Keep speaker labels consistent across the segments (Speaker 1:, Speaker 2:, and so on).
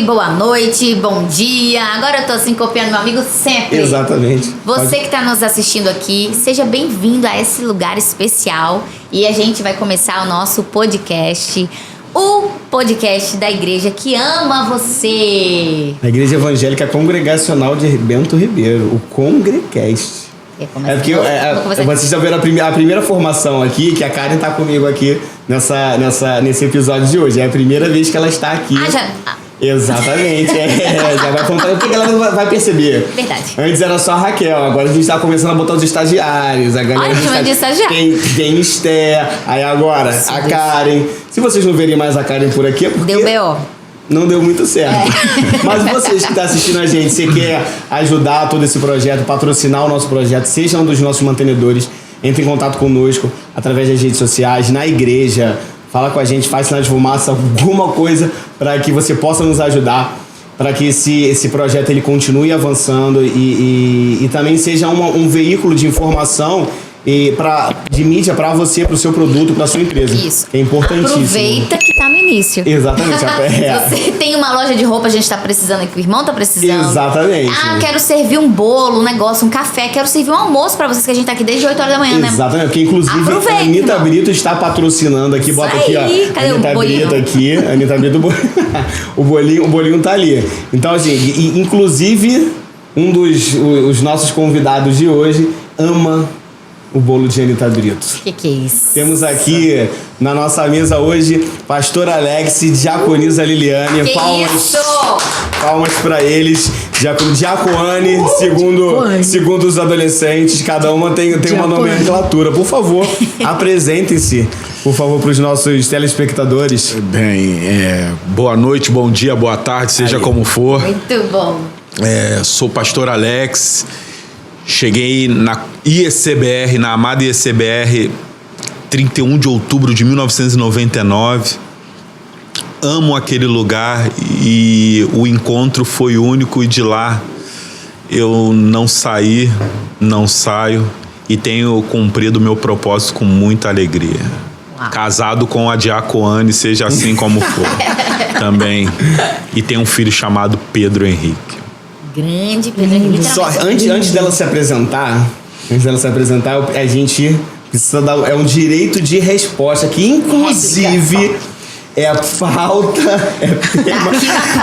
Speaker 1: boa noite, bom dia. Agora eu tô assim copiando meu amigo sempre.
Speaker 2: Exatamente.
Speaker 1: Você que tá nos assistindo aqui, seja bem-vindo a esse lugar especial. E a gente vai começar o nosso podcast, o podcast da igreja que ama você.
Speaker 2: A Igreja Evangélica Congregacional de Bento Ribeiro, o Congrecast. É porque vocês estão vendo a primeira formação aqui, que a Karen tá comigo aqui nesse episódio de hoje. É a primeira vez que ela está aqui. Exatamente. Já vai contar o que ela vai perceber.
Speaker 1: Verdade.
Speaker 2: Antes era só a Raquel, agora a gente tá começando a botar os estagiários. A galera
Speaker 1: de estagiário.
Speaker 2: Tem Esther, aí agora a Karen. Se vocês não verem mais a Karen por aqui, é porque...
Speaker 1: Deu B.O.
Speaker 2: Não deu muito certo. Mas vocês que estão assistindo a gente, você quer ajudar todo esse projeto, patrocinar o nosso projeto, seja um dos nossos mantenedores, entre em contato conosco através das redes sociais, na igreja, fala com a gente, faz sinal de fumaça, alguma coisa para que você possa nos ajudar, para que esse projeto ele continue avançando e também seja um veículo de informação de mídia para você, para o seu produto, para a sua empresa.
Speaker 1: Isso.
Speaker 2: Que é importantíssimo.
Speaker 1: Aproveita que tá no início.
Speaker 2: Exatamente.
Speaker 1: Você tem uma loja de roupa, a gente tá precisando aqui, o irmão tá precisando.
Speaker 2: Exatamente.
Speaker 1: Quero servir um bolo, um negócio, um café, quero servir um almoço pra vocês, que a gente tá aqui desde 8 horas da manhã, né?
Speaker 2: Exatamente, porque inclusive a Anitta Brito está patrocinando aqui, bota aqui, ó.
Speaker 1: Cadê
Speaker 2: Anitta
Speaker 1: o bolinho?
Speaker 2: Brito aqui, Anitta Brito, o bolinho tá ali. Então, assim, inclusive, os nossos convidados de hoje ama o bolo de Anitta Brito.
Speaker 1: Que é isso?
Speaker 2: Temos aqui na nossa mesa hoje Pastor Alex e Diaconisa Liliane. Palmas para eles. Diacoane, segundo os adolescentes, cada uma tem uma nomenclatura. Por favor, apresentem-se, por favor, para os nossos telespectadores.
Speaker 3: Bem, boa noite, bom dia, boa tarde, seja como for.
Speaker 1: Muito bom.
Speaker 3: Sou Pastor Alex. Cheguei na IECBR, na amada IECBR, 31 de outubro de 1999. Amo aquele lugar e o encontro foi único e de lá eu não saí, não saio e tenho cumprido o meu propósito com muita alegria. Uau. Casado com a Diacoane, seja assim como for, também. E tenho um filho chamado Pedro Henrique.
Speaker 1: Grande Pedro Henrique.
Speaker 2: Só, antes dela se apresentar, a gente precisa dar um direito de resposta, que inclusive é pauta, tema,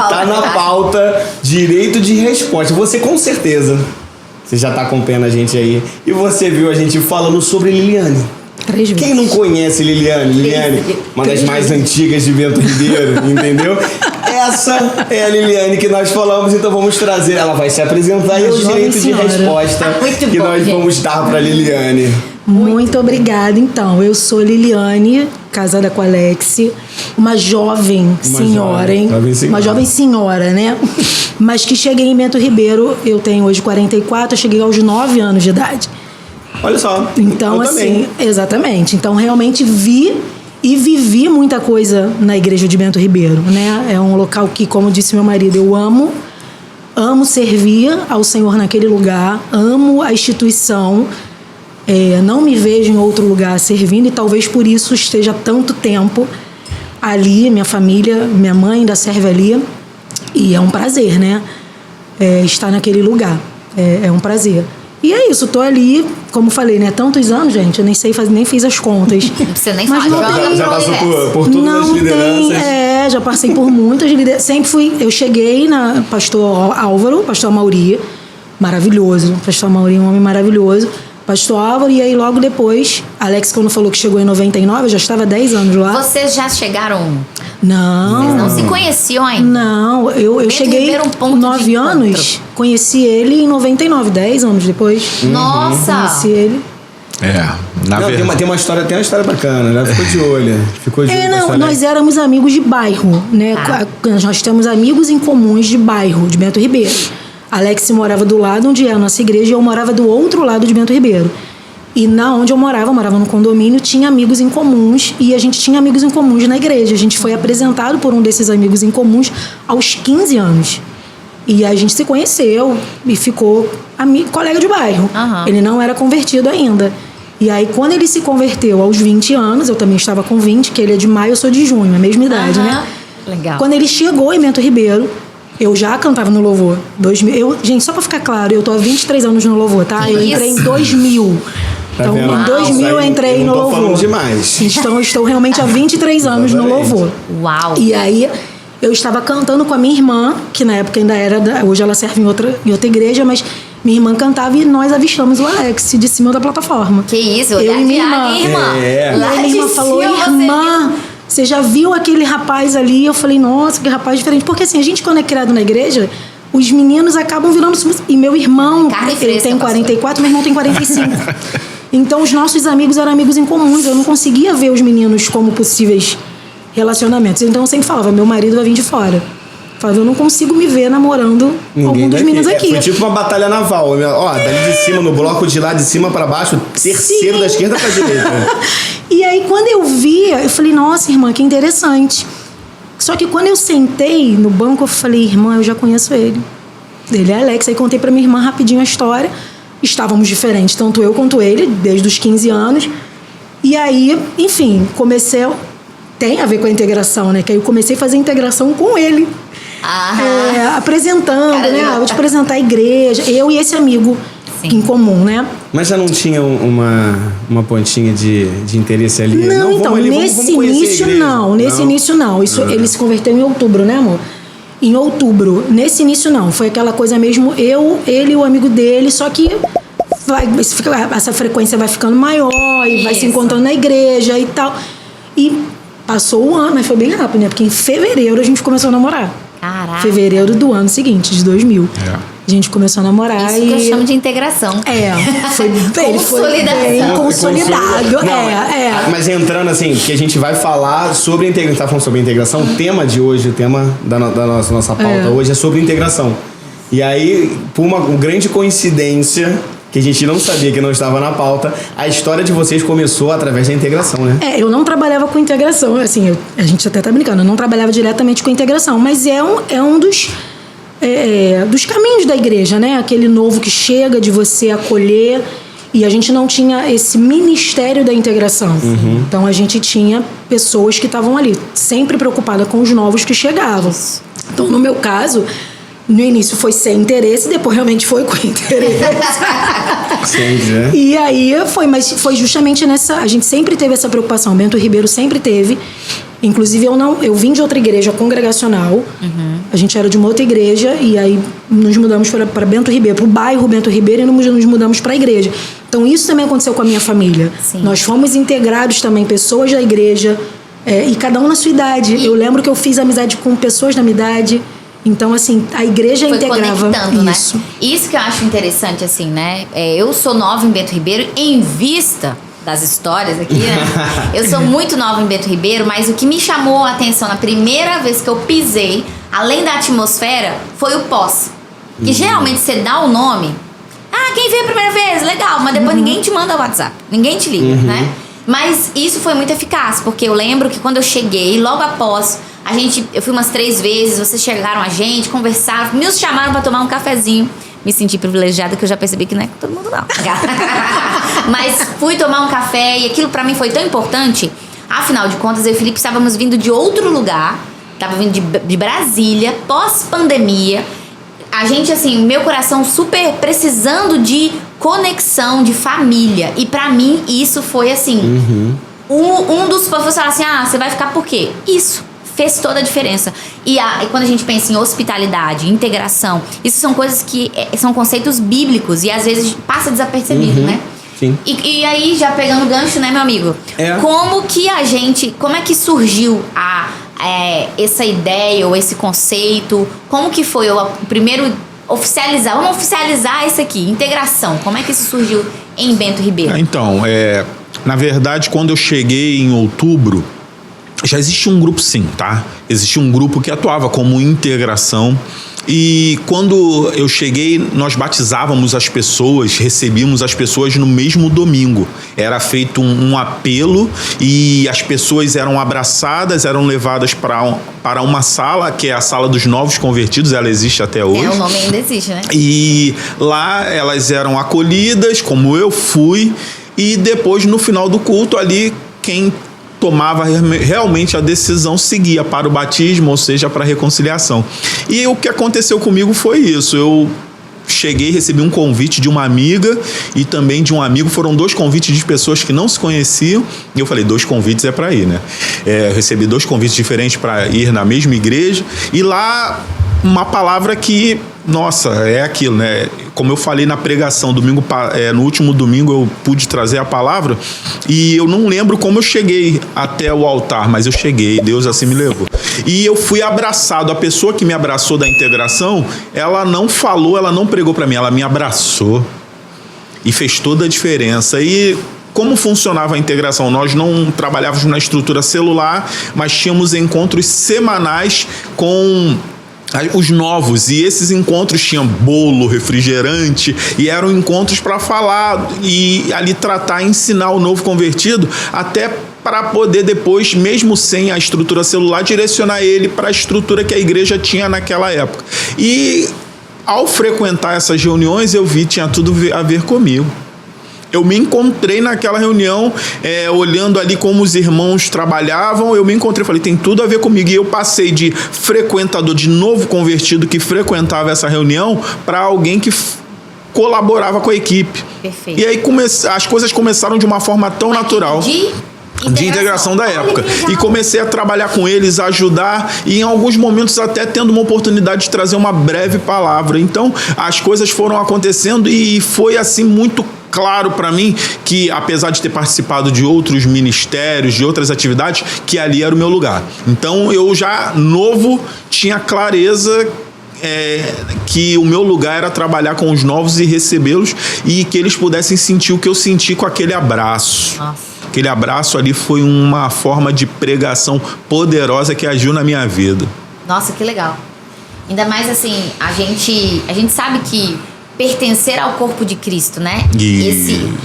Speaker 2: tá na pauta, direito de resposta. Você com certeza, você já tá acompanhando a gente aí, e você viu a gente falando sobre Liliane.
Speaker 1: 3 vezes.
Speaker 2: Quem não conhece Liliane, uma das mais antigas de Bento Ribeiro, entendeu? Essa é a Liliane que nós falamos, então vamos trazer. Ela vai se apresentar e é o direito de resposta que nós vamos dar para Liliane.
Speaker 4: Muito obrigada, então. Eu sou Liliane, casada com Alex, uma jovem senhora, né? Mas que cheguei em Bento Ribeiro, eu tenho hoje 44, eu cheguei aos 9 anos de idade.
Speaker 2: Olha só.
Speaker 4: Então,
Speaker 2: eu
Speaker 4: assim,
Speaker 2: também.
Speaker 4: Exatamente. Então, realmente vi e vivi muita coisa na igreja de Bento Ribeiro, né? É um local que, como disse meu marido, eu amo servir ao Senhor naquele lugar, amo a instituição, não me vejo em outro lugar servindo e talvez por isso esteja tanto tempo ali, minha família, minha mãe ainda serve ali e é um prazer, né? Estar naquele lugar, é um prazer. E é isso, tô ali, como falei, né? Tantos anos, gente, eu nem sei fazer, nem fiz as contas.
Speaker 1: Você nem
Speaker 4: mas
Speaker 1: sabe.
Speaker 2: Já passou por todas as lideranças.
Speaker 4: Já passei por muitas lideranças. Sempre fui. Eu cheguei na Pastor Álvaro, Pastor Mauri, maravilhoso. Pastor Mauri, um homem maravilhoso. Pastor Álvaro, e aí logo depois, Alex, quando falou que chegou em 99, eu já estava 10 anos lá.
Speaker 1: Vocês já chegaram?
Speaker 4: Não.
Speaker 1: Vocês não se conheciam ainda?
Speaker 4: Não, eu cheguei com 9 anos, conheci ele em 99, 10 anos depois.
Speaker 1: Nossa!
Speaker 4: Conheci ele.
Speaker 2: Tem uma história bacana, né? Ficou de olho.
Speaker 4: Nós éramos amigos de bairro, né? Nós temos amigos em comuns de bairro, de Bento Ribeiro. Alex morava do lado onde é a nossa igreja e eu morava do outro lado de Bento Ribeiro. E onde eu morava no condomínio, tinha amigos em comuns e a gente tinha amigos em comuns na igreja. A gente foi apresentado por um desses amigos em comuns aos 15 anos. E a gente se conheceu e ficou colega de bairro. Uhum. Ele não era convertido ainda. E aí, quando ele se converteu aos 20 anos, eu também estava com 20, que ele é de maio, eu sou de junho, a mesma idade, né?
Speaker 1: Legal.
Speaker 4: Quando ele chegou em Bento Ribeiro, Eu já cantava no Louvor. 2000, gente, só pra ficar claro, eu tô há 23 anos no Louvor, tá? Eu entrei em 2000.
Speaker 2: Tá
Speaker 4: Então,
Speaker 2: vendo?
Speaker 4: em 2000 eu entrei no
Speaker 2: não tô
Speaker 4: Louvor.
Speaker 2: falando demais.
Speaker 4: Então, eu estou realmente há 23 anos no
Speaker 2: Exatamente.
Speaker 4: Louvor.
Speaker 1: Uau!
Speaker 4: E aí, eu estava cantando com a minha irmã, que na época ainda era... Hoje ela serve em outra igreja, mas minha irmã cantava e nós avistamos o Alex de cima da plataforma.
Speaker 1: Que isso?
Speaker 4: Eu e minha
Speaker 1: Lá
Speaker 4: irmã.
Speaker 2: É.
Speaker 1: Lá
Speaker 4: E a minha irmã
Speaker 1: de
Speaker 4: falou,
Speaker 1: cima você
Speaker 4: irmã,
Speaker 1: viu?
Speaker 4: você já viu aquele rapaz ali? Eu falei, nossa, que rapaz diferente. Porque assim, a gente quando é criado na igreja, os meninos acabam virando... E meu irmão,
Speaker 1: Carne
Speaker 4: ele
Speaker 1: fresca,
Speaker 4: tem 44, meu irmão tem 45. Então, os nossos amigos eram amigos em comuns. Eu não conseguia ver os meninos como possíveis relacionamentos. Então, eu sempre falava, meu marido vai vir de fora. Eu falava, eu não consigo me ver namorando algum dos meninos aqui.
Speaker 2: Foi tipo uma batalha naval. Ó, dali de cima, no bloco de lá de cima pra baixo, terceiro
Speaker 4: Sim.
Speaker 2: da esquerda pra direita.
Speaker 4: E aí, quando eu vi, eu falei, nossa, irmã, que interessante. Só que quando eu sentei no banco, eu falei, irmã, eu já conheço ele. Ele é Alex. Aí contei pra minha irmã rapidinho a história. Estávamos diferentes, tanto eu quanto ele, desde os 15 anos. E aí, enfim, comecei... Tem a ver com a integração, né? Que aí eu comecei a fazer integração com ele. Apresentando,
Speaker 1: Cara,
Speaker 4: né? Vou te apresentar a igreja. Eu e esse amigo
Speaker 1: Sim.
Speaker 4: em comum, né?
Speaker 2: Mas já não tinha uma pontinha de interesse ali?
Speaker 4: Não,
Speaker 2: vamos
Speaker 4: então,
Speaker 2: ali,
Speaker 4: nesse
Speaker 2: vamos conhecer a
Speaker 4: início
Speaker 2: igreja.
Speaker 4: não. Nesse início não. Isso, ele se converteu em outubro, né, amor? Em outubro. Nesse início não. Foi aquela coisa mesmo, ele e o amigo dele, só que essa frequência vai ficando maior e vai se
Speaker 1: Isso.
Speaker 4: encontrando na igreja e tal. E passou o ano, mas foi bem rápido, né? Porque em fevereiro a gente começou a namorar.
Speaker 1: Caraca.
Speaker 4: Fevereiro do ano seguinte, de 2000.
Speaker 3: É.
Speaker 4: A gente começou a namorar
Speaker 1: Isso que eu chamo de integração.
Speaker 4: foi bem,
Speaker 1: Consolidação.
Speaker 4: consolidado.
Speaker 2: Não, mas entrando assim, porque a gente vai falar sobre integração. A gente tá falando sobre integração. O tema de hoje, o tema da nossa pauta hoje é sobre integração. E aí, por uma grande coincidência, que a gente não sabia que não estava na pauta, a história de vocês começou através da integração, né?
Speaker 4: Eu não trabalhava com integração, assim, a gente até tá brincando, eu não trabalhava diretamente com integração, mas é um dos caminhos da igreja, né? Aquele novo que chega de você acolher, e a gente não tinha esse ministério da integração. Então a gente tinha pessoas que estavam ali, sempre preocupada com os novos que chegavam. Então, no meu caso, no início foi sem interesse, depois realmente foi com interesse.
Speaker 2: Sempre, né?
Speaker 4: E aí mas foi justamente nessa... A gente sempre teve essa preocupação, Bento Ribeiro sempre teve. Inclusive, eu vim de outra igreja congregacional. A gente era de uma outra igreja e aí nos mudamos para Bento Ribeiro, para o bairro Bento Ribeiro, e nos mudamos para a igreja. Então, isso também aconteceu com a minha família.
Speaker 1: Sim.
Speaker 4: Nós fomos integrados também, pessoas da igreja, e cada um na sua idade. Eu lembro que eu fiz amizade com pessoas da minha idade. Então, assim, a igreja
Speaker 1: Foi
Speaker 4: integrava
Speaker 1: conectando,
Speaker 4: isso.
Speaker 1: né? Isso que eu acho interessante, assim, né? Eu sou nova em Bento Ribeiro, em vista das histórias aqui, né? Eu sou muito nova em Bento Ribeiro, mas o que me chamou a atenção na primeira vez que eu pisei, além da atmosfera, foi o pós. Que geralmente você dá o nome, quem veio a primeira vez, legal, mas depois ninguém te manda o WhatsApp, ninguém te liga, né? Mas isso foi muito eficaz, porque eu lembro que quando eu cheguei, logo após, eu fui umas 3 vezes, vocês chegaram a gente, conversaram, me chamaram pra tomar um cafezinho. Me senti privilegiada, que eu já percebi que não é com todo mundo, não. Mas fui tomar um café e aquilo pra mim foi tão importante. Afinal de contas, eu e o Felipe estávamos vindo de outro lugar, tava vindo de Brasília, pós-pandemia. A gente, assim, meu coração super precisando de conexão, de família. E pra mim, isso foi, assim, um dos professores falaram assim, você vai ficar por quê? Isso. Fez toda a diferença. E quando a gente pensa em hospitalidade, integração, isso são coisas que são conceitos bíblicos e às vezes passa desapercebido, né?
Speaker 2: Sim.
Speaker 1: E aí, já pegando o gancho, né, meu amigo? Como é que surgiu essa ideia ou esse conceito? Como que foi o primeiro oficializar? Vamos oficializar isso aqui, integração. Como é que isso surgiu em Bento Ribeiro?
Speaker 3: Então, na verdade, quando eu cheguei em outubro, já existia um grupo, sim, tá? Existia um grupo que atuava como integração. E quando eu cheguei, nós batizávamos as pessoas, recebíamos as pessoas no mesmo domingo. Era feito um apelo e as pessoas eram abraçadas, eram levadas para uma sala, que é a sala dos novos convertidos, ela existe até hoje.
Speaker 1: O nome ainda existe, né?
Speaker 3: E lá elas eram acolhidas, como eu fui, e depois, no final do culto ali, quem tomava realmente a decisão, seguia para o batismo, ou seja, para a reconciliação. E o que aconteceu comigo foi isso. Eu cheguei e recebi um convite de uma amiga e também de um amigo. Foram 2 convites de pessoas que não se conheciam. E eu falei, 2 convites é para ir, né? Eu recebi 2 convites diferentes para ir na mesma igreja. E lá, uma palavra que, nossa, é aquilo, né? Como eu falei na pregação, no último domingo eu pude trazer a palavra e eu não lembro como eu cheguei até o altar, mas eu cheguei, Deus assim me levou. E eu fui abraçado. A pessoa que me abraçou da integração, ela não falou, ela não pregou para mim, ela me abraçou e fez toda a diferença. E como funcionava a integração? Nós não trabalhávamos na estrutura celular, mas tínhamos encontros semanais com os novos, e esses encontros tinham bolo, refrigerante, e eram encontros para falar e ali tratar, ensinar o novo convertido, até para poder depois, mesmo sem a estrutura celular, direcionar ele para a estrutura que a igreja tinha naquela época. E ao frequentar essas reuniões, eu vi que tinha tudo a ver comigo. Eu me encontrei naquela reunião, olhando ali como os irmãos trabalhavam, eu me encontrei, falei, tem tudo a ver comigo. E eu passei de frequentador, de novo convertido que frequentava essa reunião, para alguém que colaborava com a equipe. Perfeito. E aí as coisas começaram de uma forma tão natural. De integração da época. E comecei a trabalhar com eles, a ajudar, e em alguns momentos até tendo uma oportunidade de trazer uma breve palavra. Então, as coisas foram acontecendo e foi assim muito claro para mim que, apesar de ter participado de outros ministérios, de outras atividades, que ali era o meu lugar. Então, eu já novo tinha clareza que o meu lugar era trabalhar com os novos e recebê-los, e que eles pudessem sentir o que eu senti com aquele abraço. Nossa. Aquele abraço ali foi uma forma de pregação poderosa que agiu na minha vida.
Speaker 1: Nossa, que legal. Ainda mais assim, a gente sabe que pertencer ao corpo de Cristo, né?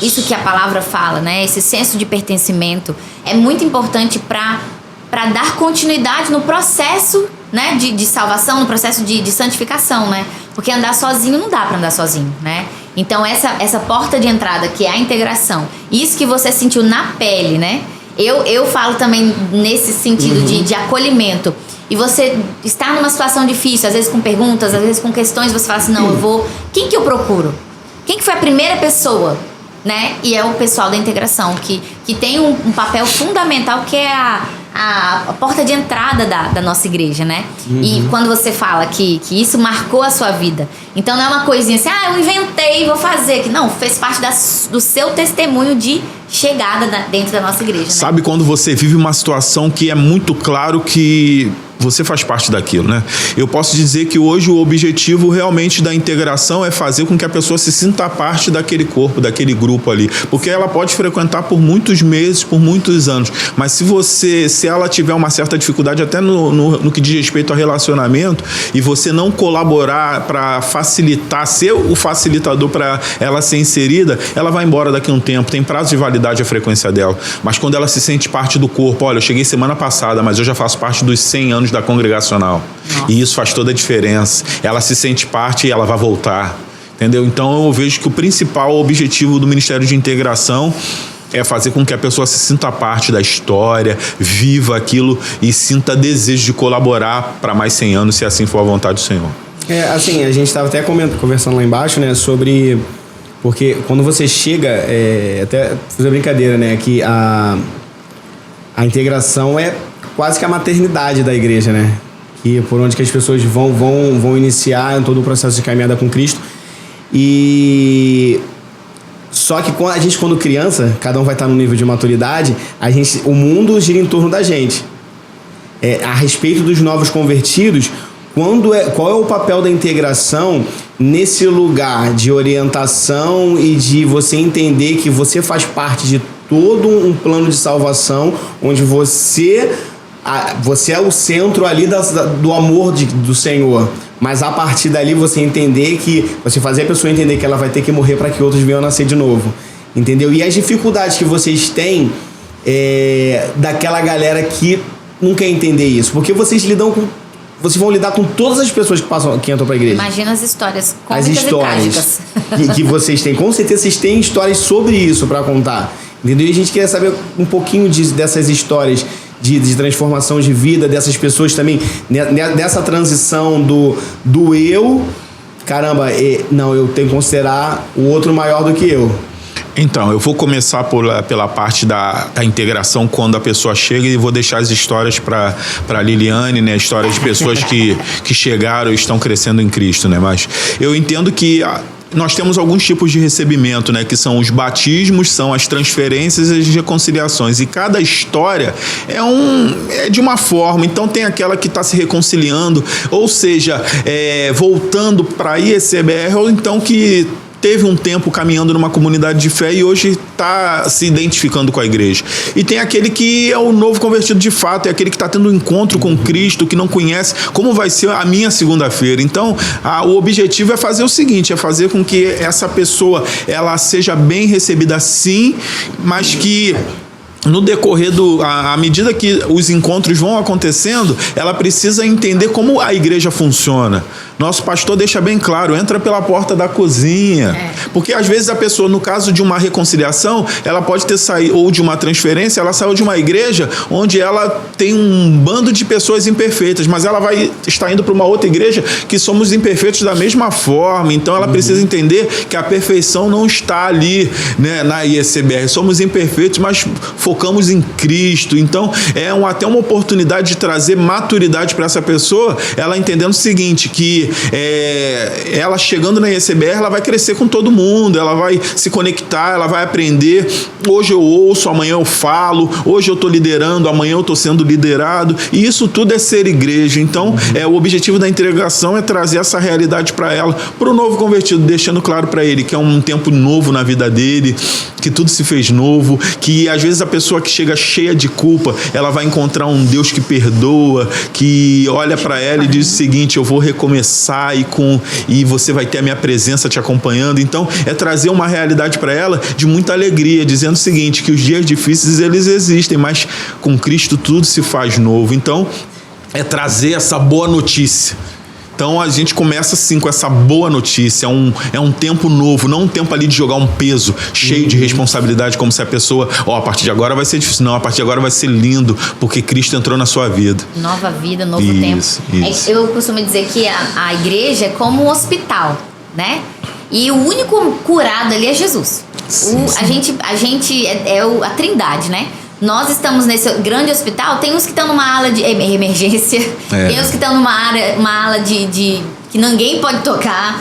Speaker 1: Isso que a palavra fala, né? Esse senso de pertencimento é muito importante para dar continuidade no processo, né, de salvação, no processo de santificação, né? Porque andar sozinho não dá para andar sozinho, né? Então essa porta de entrada, que é a integração, isso que você sentiu na pele, né? Eu falo também nesse sentido de acolhimento. E você está numa situação difícil, às vezes com perguntas, às vezes com questões, você fala assim, não, eu vou... Quem que eu procuro? Quem que foi a primeira pessoa? Né? E é o pessoal da integração, que tem um papel fundamental, que é a porta de entrada da nossa igreja, né? E quando você fala que isso marcou a sua vida, então não é uma coisinha assim, eu inventei, vou fazer, que não, fez parte do seu testemunho de chegada dentro da nossa igreja, né?
Speaker 3: Sabe quando você vive uma situação que é muito claro que você faz parte daquilo, né? Eu posso dizer que hoje o objetivo realmente da integração é fazer com que a pessoa se sinta parte daquele corpo, daquele grupo ali. Porque ela pode frequentar por muitos meses, por muitos anos. Mas se ela tiver uma certa dificuldade até no que diz respeito ao relacionamento, e você não colaborar para facilitar, ser o facilitador para ela ser inserida, ela vai embora daqui a um tempo. Tem prazo de validade a frequência dela. Mas quando ela se sente parte do corpo, olha, eu cheguei semana passada, mas eu já faço parte dos 100 anos da congregacional. Nossa. E isso faz toda a diferença. Ela se sente parte e ela vai voltar. Entendeu? Então eu vejo que o principal objetivo do Ministério de Integração é fazer com que a pessoa se sinta parte da história, viva aquilo e sinta desejo de colaborar para mais 100 anos, se assim for a vontade do Senhor.
Speaker 2: Assim, a gente estava até conversando lá embaixo, né, sobre... Porque quando você chega, até fazer brincadeira, né, que a integração é quase que a maternidade da igreja, né? Que por onde que as pessoas vão iniciar todo o processo de caminhada com Cristo. E só que a gente, quando criança, cada um vai estar num nível de maturidade, o mundo gira em torno da gente. A respeito dos novos convertidos, qual é o papel da integração nesse lugar de orientação e de você entender que você faz parte de todo um plano de salvação, onde você é o centro ali do amor do Senhor, mas a partir dali você entender você fazer a pessoa entender que ela vai ter que morrer para que outros venham a nascer de novo, entendeu? E as dificuldades que vocês têm daquela galera que não quer entender isso, porque vocês vão lidar com todas as pessoas que entram para a igreja.
Speaker 1: Imagina as histórias cômicas e trágicas
Speaker 2: que vocês têm. Com certeza vocês têm histórias sobre isso para contar. Entendeu? E a gente queria saber um pouquinho dessas histórias de transformação de vida, dessas pessoas também, dessa transição do eu, caramba, não, eu tenho que considerar o outro maior do que eu.
Speaker 3: Então, eu vou começar pela parte da integração quando a pessoa chega e vou deixar as histórias para Liliane, né? Histórias de pessoas que chegaram e estão crescendo em Cristo, né? Mas eu entendo que nós temos alguns tipos de recebimento, né? Que são os batismos, são as transferências e as reconciliações. E cada história é de uma forma. Então tem aquela que está se reconciliando, ou seja, voltando para a IECBR, ou então que teve um tempo caminhando numa comunidade de fé e hoje está se identificando com a igreja. E tem aquele que é o novo convertido de fato, é aquele que está tendo um encontro com Cristo, que não conhece como vai ser a minha segunda-feira. Então, o objetivo é fazer o seguinte, é fazer com que essa pessoa ela seja bem recebida sim, mas que no decorrer à medida que os encontros vão acontecendo, ela precisa entender como a igreja funciona. Nosso pastor deixa bem claro, entra pela porta da cozinha. Porque às vezes a pessoa, no caso de uma reconciliação, ela pode ter saído, ou de uma transferência, ela saiu de uma igreja onde ela tem um bando de pessoas imperfeitas, mas ela vai estar indo para uma outra igreja que somos imperfeitos da mesma forma. Então ela precisa entender que a perfeição não está ali, né, na IECBR. Somos imperfeitos, mas focamos em Cristo. Então é até uma oportunidade de trazer maturidade para essa pessoa, ela entendendo o seguinte, que ela chegando na IECBR, ela vai crescer com todo mundo, ela vai se conectar, ela vai aprender. Hoje eu ouço, amanhã eu falo, hoje eu estou liderando, amanhã eu estou sendo liderado, e isso tudo é ser igreja. Então o objetivo da integração é trazer essa realidade para ela, para o novo convertido, deixando claro para ele que é um tempo novo na vida dele, que tudo se fez novo, que às vezes a pessoa que chega cheia de culpa, ela vai encontrar um Deus que perdoa, que olha para ela e diz o seguinte, eu vou recomeçar e você vai ter a minha presença te acompanhando. Então é trazer uma realidade para ela de muita alegria, dizendo o seguinte, que os dias difíceis eles existem, mas com Cristo tudo se faz novo. Então é trazer essa boa notícia. Então a gente começa assim com essa boa notícia, é um tempo novo, não um tempo ali de jogar um peso cheio de responsabilidade, como se a pessoa, a partir de agora vai ser difícil, não, a partir de agora vai ser lindo, porque Cristo entrou na sua vida.
Speaker 1: Nova vida, novo tempo. Isso. Eu costumo dizer que a igreja é como um hospital, né? E o único curado ali é Jesus. A gente é a trindade, né? Nós estamos nesse grande hospital, tem uns que estão numa ala de emergência, tem uns que estão uma ala de que ninguém pode tocar,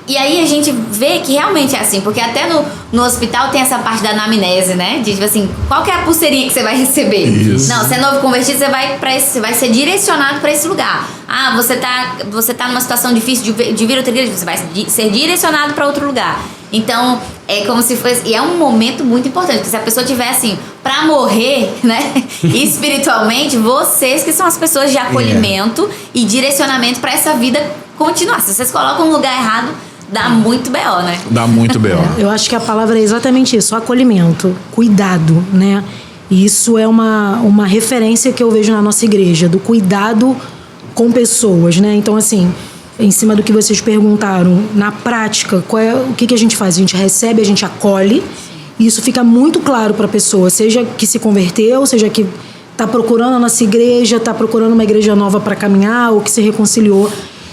Speaker 1: e aí a gente vê que realmente é assim, porque até no hospital tem essa parte da anamnese, né? De tipo assim, qual que é a pulseirinha que você vai receber? Isso. Não, você é novo convertido, você vai ser direcionado para esse lugar. Você tá numa situação difícil de vir outra igreja, você vai ser direcionado para outro lugar. Então, é como se fosse... E é um momento muito importante, porque se a pessoa tiver assim, pra morrer, né? Espiritualmente, vocês que são as pessoas de acolhimento e direcionamento pra essa vida continuar. Se vocês colocam no lugar errado, dá muito B.O., né?
Speaker 3: Dá muito B.O.
Speaker 4: Eu acho que a palavra é exatamente isso, acolhimento, cuidado, né? E isso é uma referência que eu vejo na nossa igreja, do cuidado com pessoas, né? Então, assim... Em cima do que vocês perguntaram, na prática, o que a gente faz? A gente recebe, a gente acolhe, e isso fica muito claro para a pessoa, seja que se converteu, seja que está procurando a nossa igreja, está procurando uma igreja nova para caminhar, ou que se reconciliou,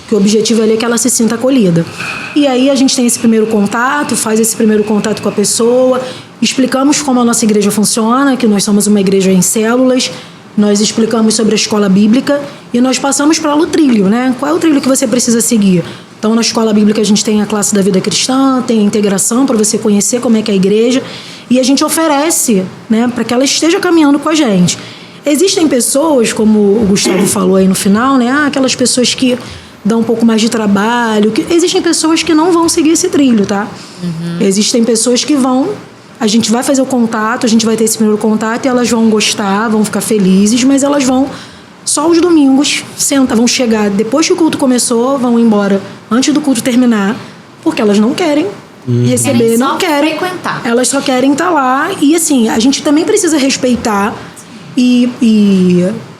Speaker 4: que o objetivo ali é que ela se sinta acolhida. E aí a gente tem esse primeiro contato, faz esse primeiro contato com a pessoa, explicamos como a nossa igreja funciona, que nós somos uma igreja em células, nós explicamos sobre a escola bíblica e nós passamos para o trilho, né? Qual é o trilho que você precisa seguir? Então, na escola bíblica, a gente tem a classe da vida cristã, tem a integração para você conhecer como é que é a igreja e a gente oferece, né, para que ela esteja caminhando com a gente. Existem pessoas, como o Gustavo falou aí no final, né? Aquelas pessoas que dão um pouco mais de trabalho. Existem pessoas que não vão seguir esse trilho, tá? Existem pessoas que vão... A gente vai fazer o contato, a gente vai ter esse primeiro contato e elas vão gostar, vão ficar felizes, mas elas vão só os domingos, vão chegar depois que o culto começou, vão embora antes do culto terminar, porque elas não querem receber, não querem frequentar. Elas só querem estar lá. E assim, a gente também precisa respeitar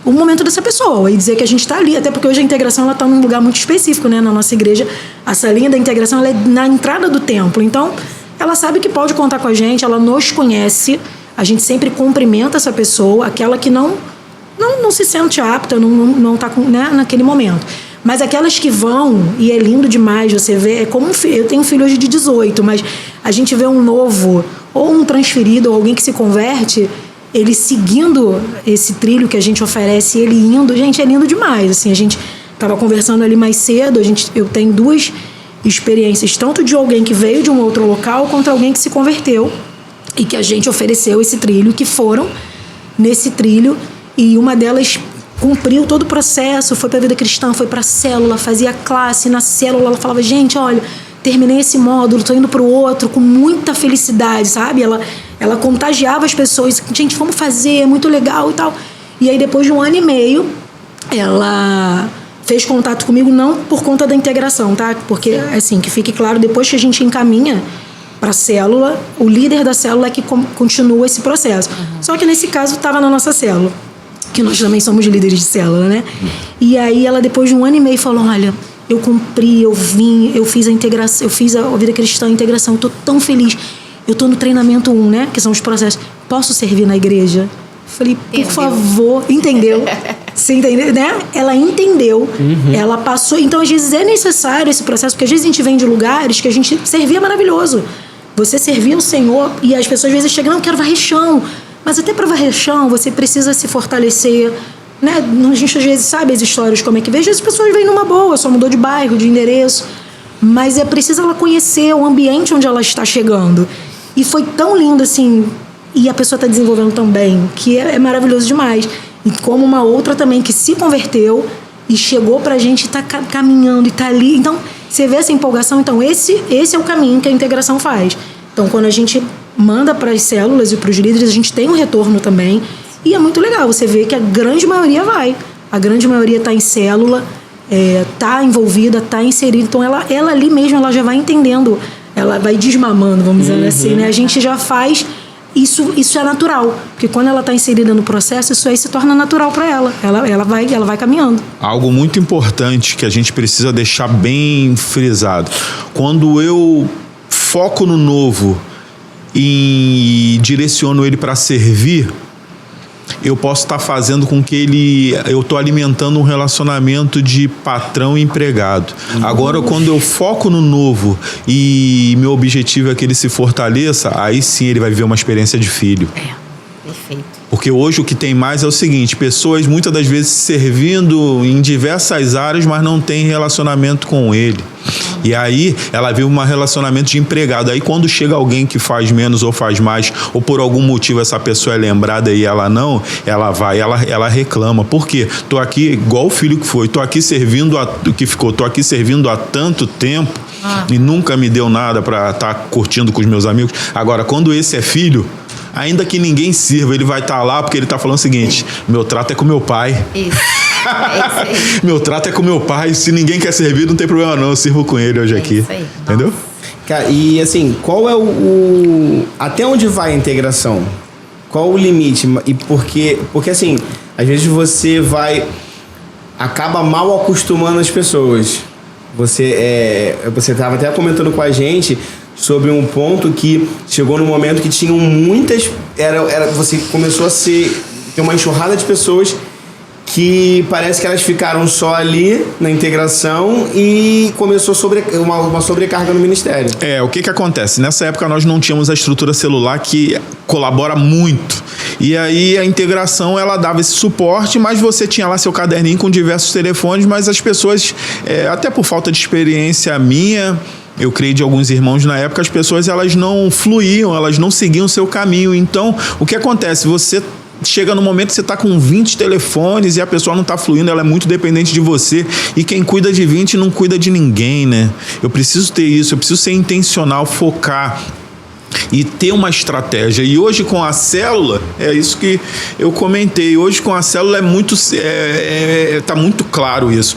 Speaker 4: o momento dessa pessoa e dizer que a gente está ali, até porque hoje a integração ela está num lugar muito específico, né? Na nossa igreja, a salinha da integração ela é na entrada do templo, então ela sabe que pode contar com a gente, ela nos conhece, a gente sempre cumprimenta essa pessoa, aquela que não se sente apta, não está naquele momento. Mas aquelas que vão, e é lindo demais você ver, é como eu tenho um filho hoje de 18, mas a gente vê um novo, ou um transferido, ou alguém que se converte, ele seguindo esse trilho que a gente oferece, ele indo, gente, é lindo demais. Assim, a gente estava conversando ali mais cedo, eu tenho 2 experiências, tanto de alguém que veio de um outro local, quanto alguém que se converteu e que a gente ofereceu esse trilho, que foram nesse trilho, e uma delas cumpriu todo o processo, foi para a vida cristã, foi para a célula, fazia classe na célula, ela falava, gente, olha, terminei esse módulo, tô indo pro outro com muita felicidade, sabe? Ela contagiava as pessoas, gente, vamos fazer, é muito legal e tal. E aí depois de 1 ano e meio, ela fez contato comigo, não por conta da integração, tá? Porque, assim, que fique claro, depois que a gente encaminha para a célula, o líder da célula é que continua esse processo. Só que nesse caso estava na nossa célula, que nós também somos líderes de célula, né? E aí ela, depois de 1 ano e meio, falou, olha, eu cumpri, eu vim, eu fiz a integração, eu fiz a vida cristã, a integração, eu tô tão feliz. Eu tô no treinamento 1, né? Que são os processos. Posso servir na igreja? Falei, por favor, entendeu? Você entendeu, né? Ela entendeu, ela passou. Então, às vezes, é necessário esse processo, porque às vezes a gente vem de lugares que a gente servia maravilhoso. Você servia o Senhor e as pessoas às vezes chegam, não, quero varrer chão. Mas até para varrer chão, você precisa se fortalecer, né? A gente às vezes sabe as histórias como é que vem. Às vezes as pessoas vêm numa boa, só mudou de bairro, de endereço. Mas é preciso ela conhecer o ambiente onde ela está chegando. E foi tão lindo, assim, e a pessoa está desenvolvendo tão bem, que é maravilhoso demais. E como uma outra também que se converteu e chegou pra gente e está caminhando e está ali. Então, você vê essa empolgação. Então, esse é o caminho que a integração faz. Então, quando a gente manda para as células e para os líderes, a gente tem um retorno também. E é muito legal, você vê que a grande maioria vai. A grande maioria está em célula, está envolvida, está inserida. Então, ela ali mesmo, ela já vai entendendo, ela vai desmamando, vamos dizer assim, né? A gente já faz... Isso é natural, porque quando ela está inserida no processo, isso aí se torna natural para ela. Ela vai caminhando.
Speaker 3: Algo muito importante que a gente precisa deixar bem frisado. Quando eu foco no novo e direciono ele para servir, eu posso estar fazendo com que eu estou alimentando um relacionamento de patrão e empregado. Agora, quando eu foco no novo e meu objetivo é que ele se fortaleça, aí sim ele vai viver uma experiência de filho.
Speaker 1: Perfeito.
Speaker 3: Porque hoje o que tem mais é o seguinte, pessoas muitas das vezes servindo em diversas áreas, mas não tem relacionamento com ele. E aí ela vive um relacionamento de empregado. Aí quando chega alguém que faz menos ou faz mais, ou por algum motivo essa pessoa é lembrada e ela não, ela vai, ela reclama. Por quê? Tô aqui, igual o filho que foi, tô aqui servindo há tanto tempo e nunca me deu nada para estar curtindo com os meus amigos. Agora, quando esse é filho, ainda que ninguém sirva, ele vai estar lá porque ele está falando o seguinte, meu trato é com meu pai.
Speaker 1: Isso. É isso aí.
Speaker 3: Meu trato é com meu pai, se ninguém quer servir, não tem problema não, eu sirvo com ele hoje aqui.
Speaker 1: Isso aí.
Speaker 3: Entendeu?
Speaker 2: Cara, e assim, qual é até onde vai a integração? Qual o limite? E porque assim, às vezes você acaba mal acostumando as pessoas. Você estava até comentando com a gente sobre um ponto que chegou no momento que tinham muitas... Você começou a ter uma enxurrada de pessoas que parece que elas ficaram só ali na integração e começou uma sobrecarga no ministério.
Speaker 3: O que acontece? Nessa época nós não tínhamos a estrutura celular que colabora muito. E aí a integração ela dava esse suporte, mas você tinha lá seu caderninho com diversos telefones, mas as pessoas, até por falta de experiência minha, eu creio de alguns irmãos na época, as pessoas elas não fluíam, elas não seguiam o seu caminho. Então, o que acontece? Você chega no momento que você está com 20 telefones e a pessoa não está fluindo, ela é muito dependente de você. E quem cuida de 20 não cuida de ninguém, né? Eu preciso ter isso, eu preciso ser intencional, focar e ter uma estratégia. E hoje com a célula, é isso que eu comentei, hoje com a célula tá muito claro isso.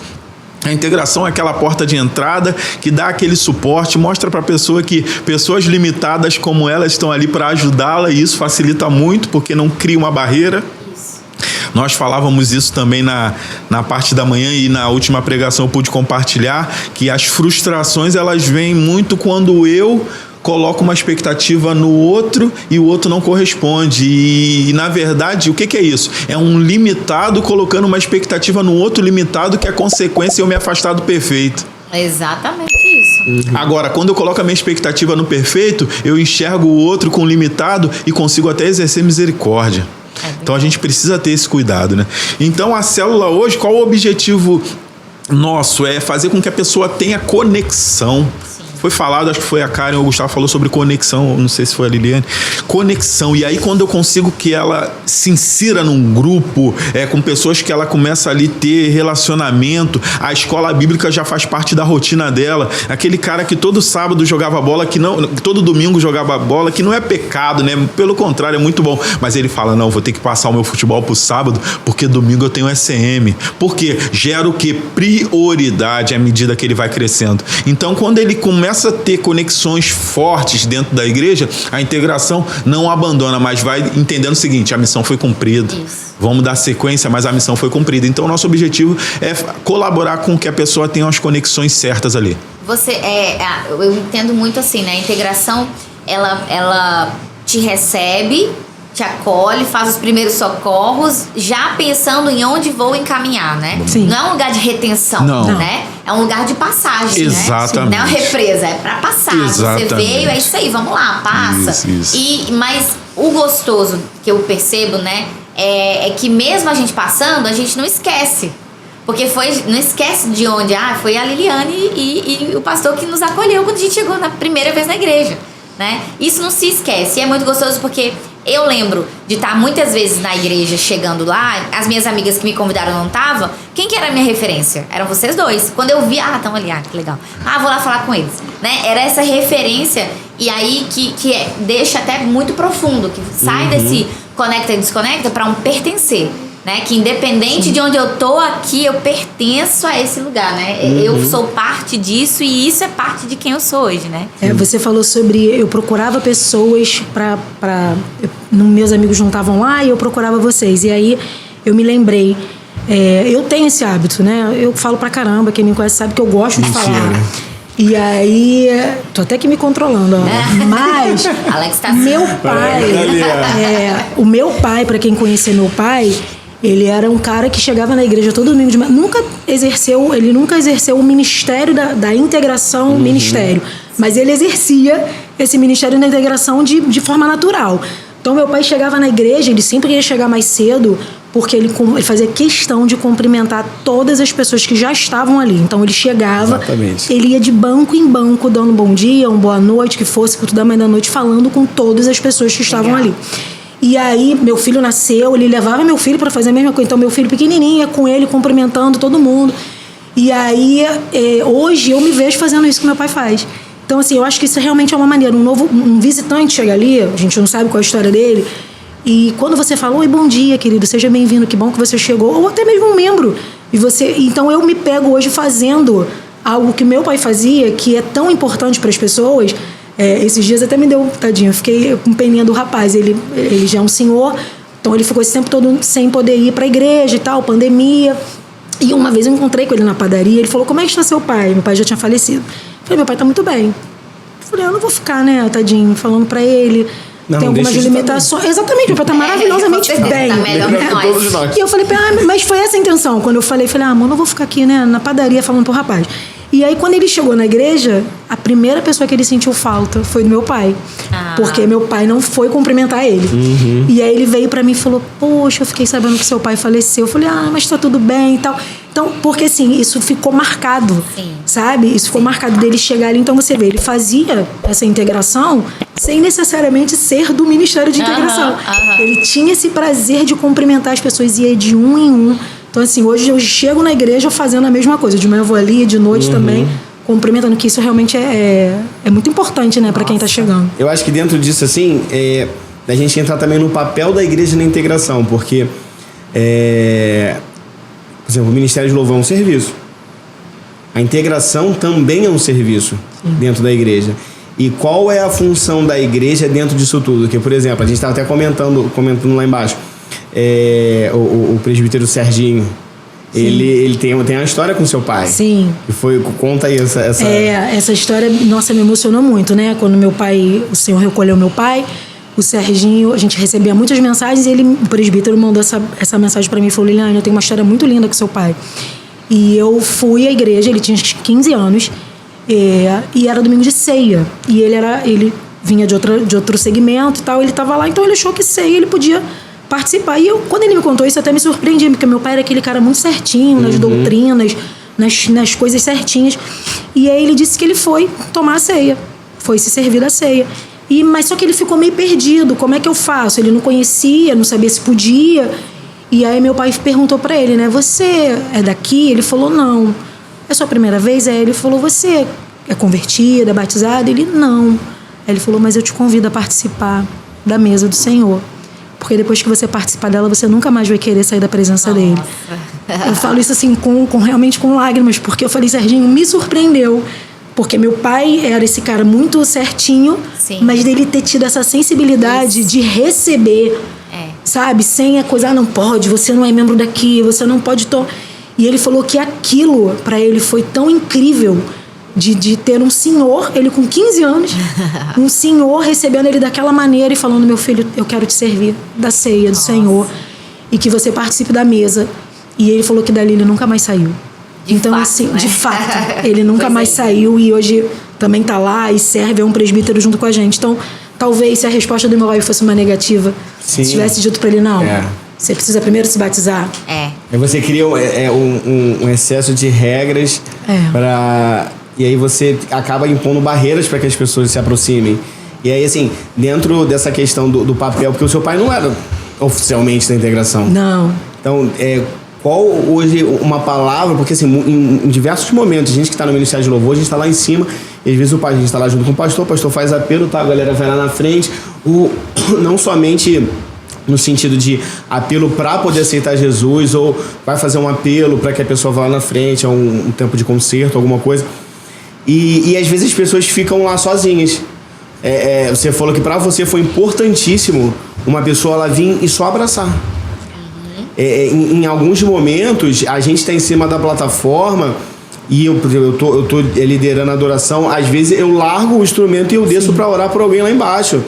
Speaker 3: A integração é aquela porta de entrada que dá aquele suporte, mostra para a pessoa que pessoas limitadas como ela estão ali para ajudá-la, e isso facilita muito porque não cria uma barreira. Nós falávamos isso também na parte da manhã, e na última pregação eu pude compartilhar que as frustrações elas vêm muito quando eu coloca uma expectativa no outro e o outro não corresponde. E na verdade, o que é isso? É um limitado colocando uma expectativa no outro limitado, que é a consequência eu me afastar do perfeito.
Speaker 1: Exatamente isso.
Speaker 3: Agora, quando eu coloco a minha expectativa no perfeito, eu enxergo o outro com limitado e consigo até exercer misericórdia. Então a gente precisa ter esse cuidado, né? Então a célula hoje, qual o objetivo nosso? É fazer com que a pessoa tenha conexão. Foi falado, acho que foi a Karen ou o Gustavo falou sobre conexão, não sei se foi a Liliane. Conexão. E aí, quando eu consigo que ela se insira num grupo, com pessoas que ela começa ali a ter relacionamento, a escola bíblica já faz parte da rotina dela. Aquele cara que todo sábado jogava bola, que todo domingo jogava bola, que não é pecado, né? Pelo contrário, é muito bom. Mas ele fala, não, vou ter que passar o meu futebol pro sábado, porque domingo eu tenho SM. Porque gera o quê? Prioridade à medida que ele vai crescendo. Então, quando ele começa a ter conexões fortes dentro da igreja, a integração não abandona, mas vai entendendo o seguinte: a missão foi cumprida. Isso. Vamos dar sequência, mas a missão foi cumprida. Então, o nosso objetivo é colaborar com que a pessoa tenha as conexões certas ali.
Speaker 1: Eu entendo muito assim, né? A integração, ela te recebe, te acolhe, faz os primeiros socorros, já pensando em onde vou encaminhar, né?
Speaker 4: Sim.
Speaker 1: Não é um lugar de retenção, né? É um lugar de passagem,
Speaker 3: exatamente,
Speaker 1: né? Não é uma represa, é pra passar.
Speaker 3: Exatamente.
Speaker 1: Você veio, é isso aí, vamos lá, passa.
Speaker 3: Isso.
Speaker 1: Mas o gostoso que eu percebo, né? É que mesmo a gente passando, a gente não esquece. Porque não esquece de onde, foi a Liliane e o pastor que nos acolheu quando a gente chegou na primeira vez na igreja, né? Isso não se esquece. E é muito gostoso porque eu lembro de estar muitas vezes na igreja, chegando lá, as minhas amigas que me convidaram não estavam. Quem que era a minha referência? Eram vocês dois. Quando eu vi, estão ali, que legal. Vou lá falar com eles, né? Era essa referência, e aí que deixa até muito profundo, que sai desse conecta e desconecta para um pertencer, né? Que independente de onde eu tô aqui, eu pertenço a esse lugar, né? Eu sou parte disso e isso é parte de quem eu sou hoje, né?
Speaker 4: Você falou sobre eu procurava pessoas meus amigos não estavam lá e eu procurava vocês. E aí eu me lembrei, eu tenho esse hábito, né? Eu falo pra caramba, quem me conhece sabe que eu gosto de falar. E aí, tô até que me controlando, ó. Mas
Speaker 1: Alex tá
Speaker 4: meu pai, o meu pai, pra quem conhecer meu pai, ele era um cara que chegava na igreja todo domingo de manhã. Ele nunca exerceu o ministério da integração ministério. Mas ele exercia esse ministério da integração de forma natural. Então, meu pai chegava na igreja, ele sempre ia chegar mais cedo, porque ele fazia questão de cumprimentar todas as pessoas que já estavam ali. Então, ele chegava,
Speaker 2: exatamente,
Speaker 4: ele ia de banco em banco, dando um bom dia, uma boa noite, que fosse, culto da manhã da noite, falando com todas as pessoas que estavam ali. E aí, meu filho nasceu, ele levava meu filho para fazer a mesma coisa. Então, meu filho pequenininho ia com ele, cumprimentando todo mundo. E aí, hoje, eu me vejo fazendo isso que meu pai faz. Então, assim, eu acho que isso realmente é uma maneira. Um visitante chega ali, a gente não sabe qual é a história dele, e quando você fala, oi, bom dia, querido, seja bem-vindo, que bom que você chegou, ou até mesmo um membro. Então, eu me pego hoje fazendo algo que meu pai fazia, que é tão importante para as pessoas. Esses dias até me deu, tadinho, eu fiquei com peninha do rapaz. Ele já é um senhor, então ele ficou esse tempo todo sem poder ir para a igreja e tal, pandemia. E uma vez eu encontrei com ele na padaria, ele falou, como é que está seu pai? Meu pai já tinha falecido. Eu falei, meu pai está muito bem. Eu falei, eu não vou ficar, né, tadinho, falando para ele. Não, tem algumas limitações. Exatamente, meu pai tá maravilhosamente bem.
Speaker 1: Tá melhor que nós.
Speaker 4: E eu falei, mas foi essa a intenção. Quando eu falei, amor, não vou ficar aqui, né, na padaria falando pro rapaz. E aí, quando ele chegou na igreja, a primeira pessoa que ele sentiu falta foi do meu pai. Porque meu pai não foi cumprimentar ele. E aí ele veio pra mim e falou, poxa, eu fiquei sabendo que seu pai faleceu. Eu falei, mas tá tudo bem e tal. Então, porque assim, isso ficou marcado, sabe? Isso ficou marcado dele chegar ali. Então, você vê, ele fazia essa integração sem necessariamente ser do Ministério de Integração. Ele tinha esse prazer de cumprimentar as pessoas, ia de um em um. Então, assim, hoje eu chego na igreja fazendo a mesma coisa. De manhã eu vou ali, de noite também, cumprimentando, que isso realmente é muito importante, né, para quem tá chegando.
Speaker 2: Eu acho que dentro disso, assim, a gente entrar também no papel da igreja na integração, porque, por exemplo, o Ministério de Louvor é um serviço. A integração também é um serviço dentro da igreja. E qual é a função da igreja dentro disso tudo? Que, por exemplo, a gente estava até comentando lá embaixo, o presbítero Serginho, ele tem uma história com seu pai.
Speaker 4: Sim.
Speaker 2: E conta aí essa...
Speaker 4: Essa história, nossa, me emocionou muito, né? Quando o Senhor recolheu meu pai, o Serginho, a gente recebia muitas mensagens e o presbítero mandou essa mensagem pra mim e falou: Liliane, eu tenho uma história muito linda com seu pai. E eu fui à igreja, ele tinha 15 anos, e era domingo de ceia. E ele vinha de outro segmento e tal, ele estava lá, então ele achou que ceia ele podia participar. E quando ele me contou isso, até me surpreendi, porque meu pai era aquele cara muito certinho nas doutrinas, nas coisas certinhas. E aí ele disse que ele foi tomar a ceia, foi se servir da ceia. Mas só que ele ficou meio perdido, como é que eu faço? Ele não conhecia, não sabia se podia. E aí meu pai perguntou pra ele, né? Você é daqui? Ele falou, não. É sua primeira vez? Aí ele falou, você é convertida, batizada? Ele, não. Aí ele falou, mas eu te convido a participar da mesa do Senhor. Porque depois que você participar dela, você nunca mais vai querer sair da presença dele. Eu falo isso assim, realmente com lágrimas, porque eu falei, Serginho, me surpreendeu. Porque meu pai era esse cara muito certinho, sim, mas dele ter tido essa sensibilidade de receber, sabe? Sem a coisa, não pode, você não é membro daqui, você não pode... E ele falou que aquilo, para ele, foi tão incrível de ter um senhor, ele com 15 anos, um senhor recebendo ele daquela maneira e falando, meu filho, eu quero te servir da ceia do Senhor e que você participe da mesa. E ele falou que dali ele nunca mais saiu. Então, assim, de fato, ele nunca mais saiu e hoje também tá lá e serve, é um presbítero junto com a gente. Então, talvez se a resposta do meu pai fosse uma negativa, se tivesse dito pra ele, não, você precisa primeiro se batizar.
Speaker 2: E você cria um excesso de regras e aí você acaba impondo barreiras para que as pessoas se aproximem. E aí, assim, dentro dessa questão do papel, porque o seu pai não era oficialmente da integração.
Speaker 4: Não.
Speaker 2: Então, qual hoje uma palavra, porque assim, em diversos momentos, a gente que está no Ministério de Louvor, a gente está lá em cima, e às vezes a gente está lá junto com o pastor faz apelo, tá, a galera vai lá na frente, não somente no sentido de apelo para poder aceitar Jesus, ou vai fazer um apelo para que a pessoa vá lá na frente, a um tempo de concerto, alguma coisa, e às vezes as pessoas ficam lá sozinhas. Você falou que para você foi importantíssimo uma pessoa lá vir e só abraçar. Em alguns momentos, a gente está em cima da plataforma e eu tô liderando a adoração. Às vezes eu largo o instrumento e eu desço para orar por alguém lá embaixo.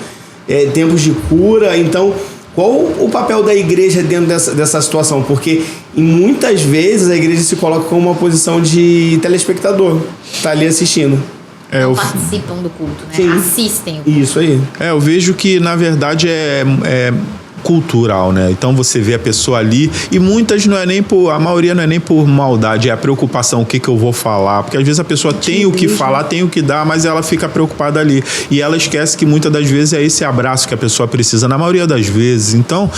Speaker 2: Tempos de cura. Então, qual o papel da igreja dentro dessa situação? Porque muitas vezes a igreja se coloca como uma posição de telespectador. Está ali assistindo.
Speaker 1: Participam do culto, né?
Speaker 2: Sim.
Speaker 1: Assistem o culto.
Speaker 2: Isso aí.
Speaker 3: Eu vejo que, na verdade, é cultural, né? Então você vê a pessoa ali e a maioria não é nem por maldade, é a preocupação, o que eu vou falar, porque às vezes a pessoa tem o que falar, tem o que dar, mas ela fica preocupada ali e ela esquece que muitas das vezes é esse abraço que a pessoa precisa, na maioria das vezes. Então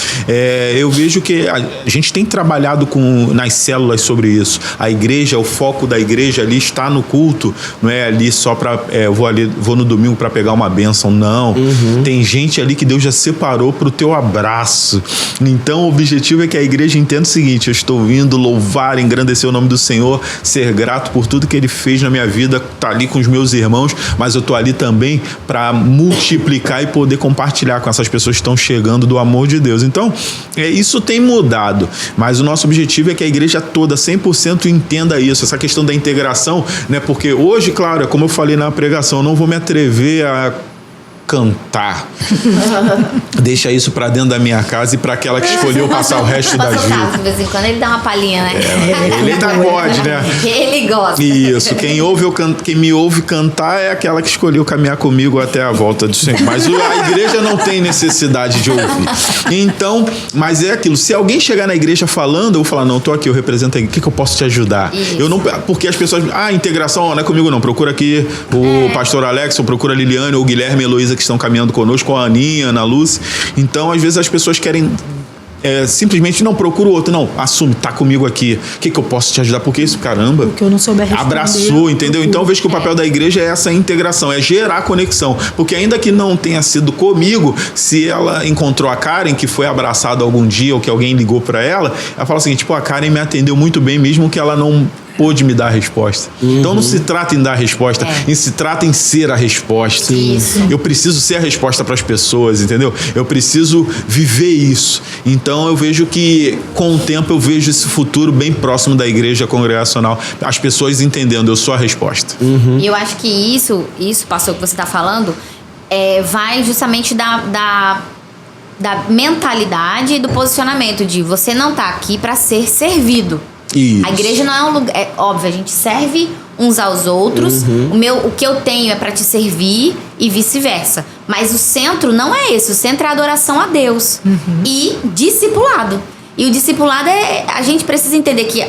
Speaker 3: eu vejo que a gente tem trabalhado nas células sobre isso. A igreja, o foco da igreja ali está no culto, não é ali só para vou no domingo para pegar uma bênção, não. Tem gente ali que Deus já separou para o teu abraço. Então o objetivo é que a igreja entenda o seguinte: eu estou vindo louvar, engrandecer o nome do Senhor, ser grato por tudo que Ele fez na minha vida, tá ali com os meus irmãos, mas eu tô ali também para multiplicar e poder compartilhar com essas pessoas que estão chegando do amor de Deus. Então isso tem mudado, mas o nosso objetivo é que a igreja toda 100% entenda isso, essa questão da integração, né? Porque hoje, claro, como eu falei na pregação, eu não vou me atrever a cantar. Deixa isso pra dentro da minha casa e pra aquela que escolheu passar o resto da vida.
Speaker 1: De vez em quando ele dá uma palhinha, né?
Speaker 3: Ele ainda pode, né?
Speaker 1: Ele gosta.
Speaker 3: Isso. Quem me ouve cantar é aquela que escolheu caminhar comigo até a volta do Senhor. Mas a igreja não tem necessidade de ouvir. Então, mas é aquilo. Se alguém chegar na igreja falando, eu vou falar, não, tô aqui, eu represento aqui. O que eu posso te ajudar? Isso. Eu não, porque as pessoas... integração não é comigo não. Procura aqui o pastor Alex, ou procura a Liliane, ou o Guilherme e a Heloísa, que estão caminhando conosco, a Aninha, a Ana Lúcia. Então, às vezes as pessoas querem simplesmente não procura o outro, não, assume, tá comigo aqui, o que eu posso te ajudar? Porque isso, caramba,
Speaker 4: porque eu não souber responder,
Speaker 3: abraçou, entendeu? Então eu vejo que o papel da igreja é essa integração, é gerar conexão, porque ainda que não tenha sido comigo, se ela encontrou a Karen, que foi abraçada algum dia, ou que alguém ligou pra ela fala o seguinte, a Karen me atendeu muito bem, mesmo que ela não pôde me dar a resposta. Então não se trata em dar a resposta, se trata em ser a resposta.
Speaker 1: Isso.
Speaker 3: Eu preciso ser a resposta para as pessoas, entendeu? Eu preciso viver isso. Então eu vejo que, com o tempo, eu vejo esse futuro bem próximo da igreja congregacional. As pessoas entendendo, eu sou a resposta.
Speaker 1: E eu acho que isso, pastor, que você está falando, vai justamente da mentalidade e do posicionamento de você não tá aqui para ser servido.
Speaker 3: Isso.
Speaker 1: A igreja não é um lugar... É óbvio, a gente serve uns aos outros. O que eu tenho é para te servir e vice-versa. Mas o centro não é esse. O centro é a adoração a Deus. E discipulado. E o discipulado a gente precisa entender que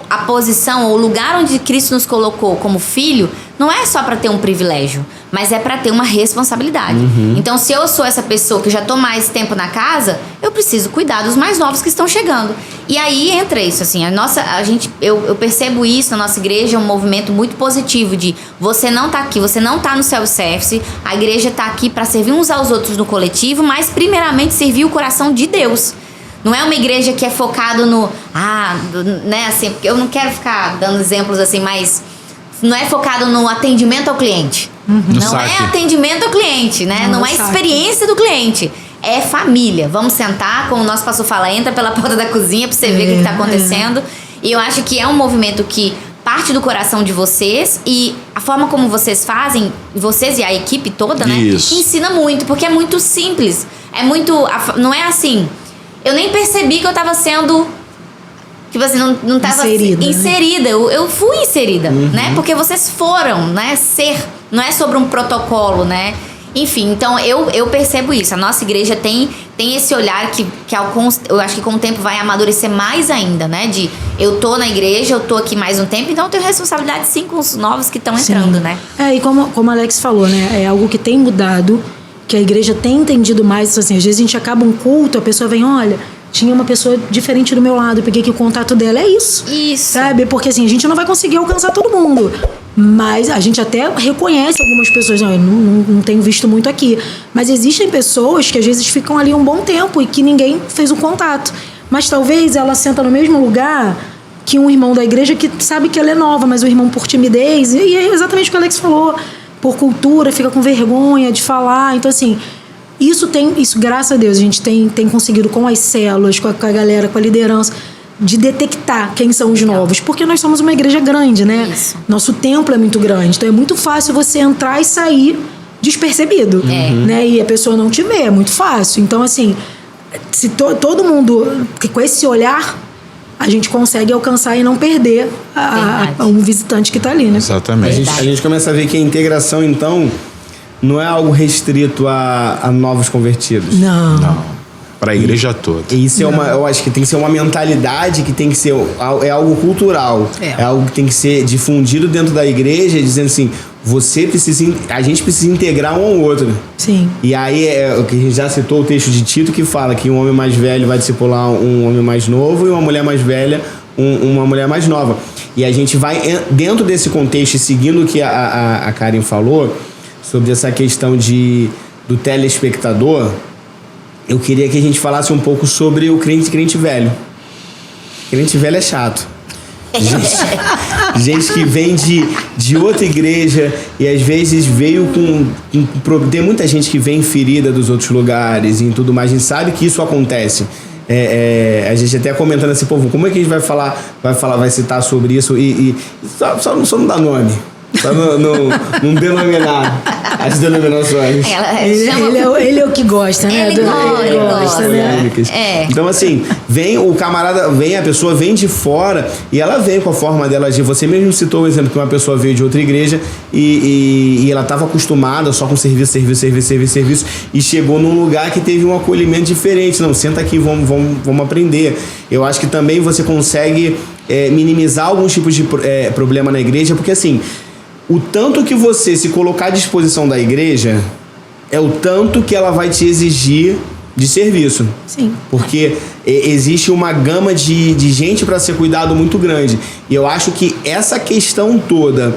Speaker 1: a posição ou o lugar onde Cristo nos colocou como filho não é só para ter um privilégio, mas é para ter uma responsabilidade. Então, se eu sou essa pessoa que já tô mais tempo na casa, eu preciso cuidar dos mais novos que estão chegando. E aí entra isso, assim, eu percebo isso na nossa igreja, é um movimento muito positivo de você não tá aqui, você não tá no self-service, a igreja tá aqui para servir uns aos outros no coletivo, mas primeiramente servir o coração de Deus. Não é uma igreja que é focado no... né, assim, porque eu não quero ficar dando exemplos assim, mas não é focado no atendimento ao cliente. Não
Speaker 3: saque.
Speaker 1: é atendimento ao cliente, né? Não é experiência do cliente. É família. Vamos sentar, como o nosso pastor fala, entra pela porta da cozinha pra você ver o que está acontecendo. E eu acho que é um movimento que parte do coração de vocês e a forma como vocês fazem, vocês e a equipe toda, né?
Speaker 3: Isso.
Speaker 1: Ensina muito, porque é muito simples. Não é assim... Eu nem percebi que eu tava sendo... Tipo assim, não tava inserida. Né? Eu fui inserida, né? Porque vocês foram, né? Não é sobre um protocolo, né? Enfim, então eu percebo isso. A nossa igreja tem esse olhar que eu acho que com o tempo vai amadurecer mais ainda, né? De eu tô na igreja, eu tô aqui mais um tempo, então eu tenho responsabilidade sim com os novos que estão entrando, né?
Speaker 4: E como o Alex falou, né? É algo que tem mudado, que a igreja tem entendido mais, assim, às vezes a gente acaba um culto, a pessoa vem, olha, tinha uma pessoa diferente do meu lado, eu peguei aqui o contato dela, é isso.
Speaker 1: Isso.
Speaker 4: Sabe? Porque assim, a gente não vai conseguir alcançar todo mundo, mas a gente até reconhece algumas pessoas, não tenho visto muito aqui, mas existem pessoas que às vezes ficam ali um bom tempo e que ninguém fez o contato, mas talvez ela senta no mesmo lugar que um irmão da igreja que sabe que ela é nova, mas o irmão por timidez, e é exatamente o que o Alex falou, por cultura, fica com vergonha de falar. Então, assim, isso, graças a Deus, a gente tem conseguido com as células, com a galera, com a liderança, de detectar quem são os novos. Porque nós somos uma igreja grande, né?
Speaker 1: Isso.
Speaker 4: Nosso templo é muito grande. Então, é muito fácil você entrar e sair despercebido. Né? E a pessoa não te vê, é muito fácil. Então, assim, se todo mundo, com esse olhar, a gente consegue alcançar e não perder um visitante que está ali, né?
Speaker 3: Exatamente.
Speaker 2: A gente começa a ver que a integração, então, não é algo restrito a novos convertidos.
Speaker 4: Não.
Speaker 3: Para a igreja toda.
Speaker 2: E isso eu acho que tem que ser uma mentalidade que tem que ser... É algo cultural. É algo que tem que ser difundido dentro da igreja, dizendo assim, a gente precisa integrar um ao outro.
Speaker 4: Sim.
Speaker 2: E aí, o que a gente já citou, o texto de Tito, que fala que um homem mais velho vai discipular um homem mais novo e uma mulher mais velha uma mulher mais nova. E a gente vai, dentro desse contexto, e seguindo o que a Karen falou, sobre essa questão do telespectador, eu queria que a gente falasse um pouco sobre o crente velho. Crente velho é chato. Gente que vem de outra igreja e às vezes veio tem muita gente que vem ferida dos outros lugares e tudo mais. A gente sabe que isso acontece. A gente até comentando assim, povo, como é que a gente vai citar sobre isso e só não dá nome. Só não denominar as denominações.
Speaker 4: Ele é o que gosta, né?
Speaker 1: Ele gosta,
Speaker 4: né?
Speaker 2: Então, assim, a pessoa vem de fora e ela vem com a forma dela de... Você mesmo citou o exemplo que uma pessoa veio de outra igreja e ela estava acostumada só com serviço e chegou num lugar que teve um acolhimento diferente. Não, senta aqui, vamos aprender. Eu acho que também você consegue minimizar alguns tipos de problema na igreja, porque assim... O tanto que você se colocar à disposição da igreja é o tanto que ela vai te exigir de serviço.
Speaker 4: Sim.
Speaker 2: Porque existe uma gama de gente para ser cuidado muito grande. E eu acho que essa questão toda,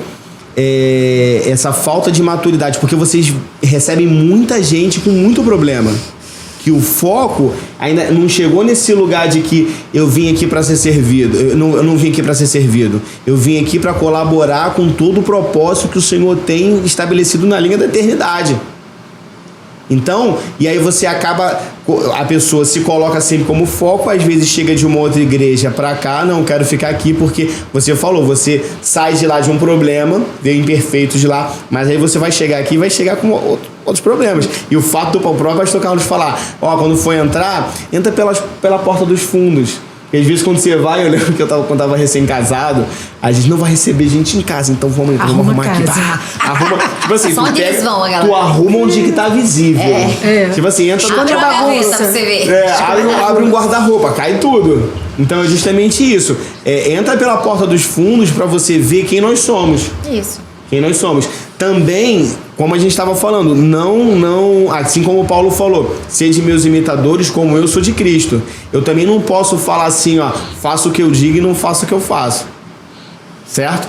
Speaker 2: essa falta de maturidade, porque vocês recebem muita gente com muito problema. que o foco ainda não chegou nesse lugar de que eu vim aqui para ser servido. Eu não vim aqui para ser servido. Eu vim aqui para colaborar com todo o propósito que o Senhor tem estabelecido na linha da eternidade. Então, e aí você acaba, a pessoa se coloca sempre como foco, às vezes chega de uma outra igreja pra cá, não, quero ficar aqui porque você falou, você sai de lá de um problema, veio imperfeito de lá, mas aí você vai chegar aqui e vai chegar com outros problemas. E o fato do próprio pastor Carlos falar, quando for entrar, entra pela porta dos fundos. Porque às vezes quando você vai, eu lembro que quando eu tava recém-casado, a gente não vai receber gente em casa, então vamos arrumar aqui. Arruma, tipo assim,
Speaker 1: só onde eles vão, a galera.
Speaker 2: Tu arruma onde que tá visível. Tipo assim, entra
Speaker 1: abre uma gaveta pra você ver.
Speaker 2: Abre um guarda-roupa, cai tudo. Então é justamente isso. Entra pela porta dos fundos pra você ver quem nós somos.
Speaker 1: Isso.
Speaker 2: Quem nós somos. Também, como a gente estava falando, não, assim como o Paulo falou, sede meus imitadores como eu sou de Cristo. Eu também não posso falar assim, faço o que eu digo e não faço o que eu faço. Certo?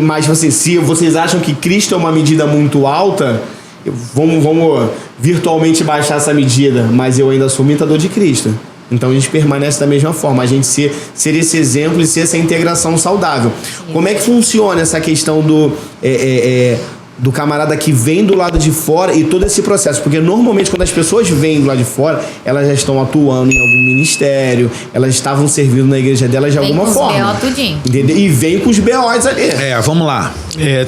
Speaker 2: Mas assim, se vocês acham que Cristo é uma medida muito alta, vamos virtualmente baixar essa medida, mas eu ainda sou imitador de Cristo. Então a gente permanece da mesma forma, a gente ser esse exemplo e ser essa integração saudável. Como é que funciona essa questão do camarada que vem do lado de fora e todo esse processo? Porque normalmente quando as pessoas vêm do lado de fora, elas já estão atuando em algum ministério, elas estavam servindo na igreja delas de alguma forma. E vem com os BOs ali.
Speaker 3: Vamos lá.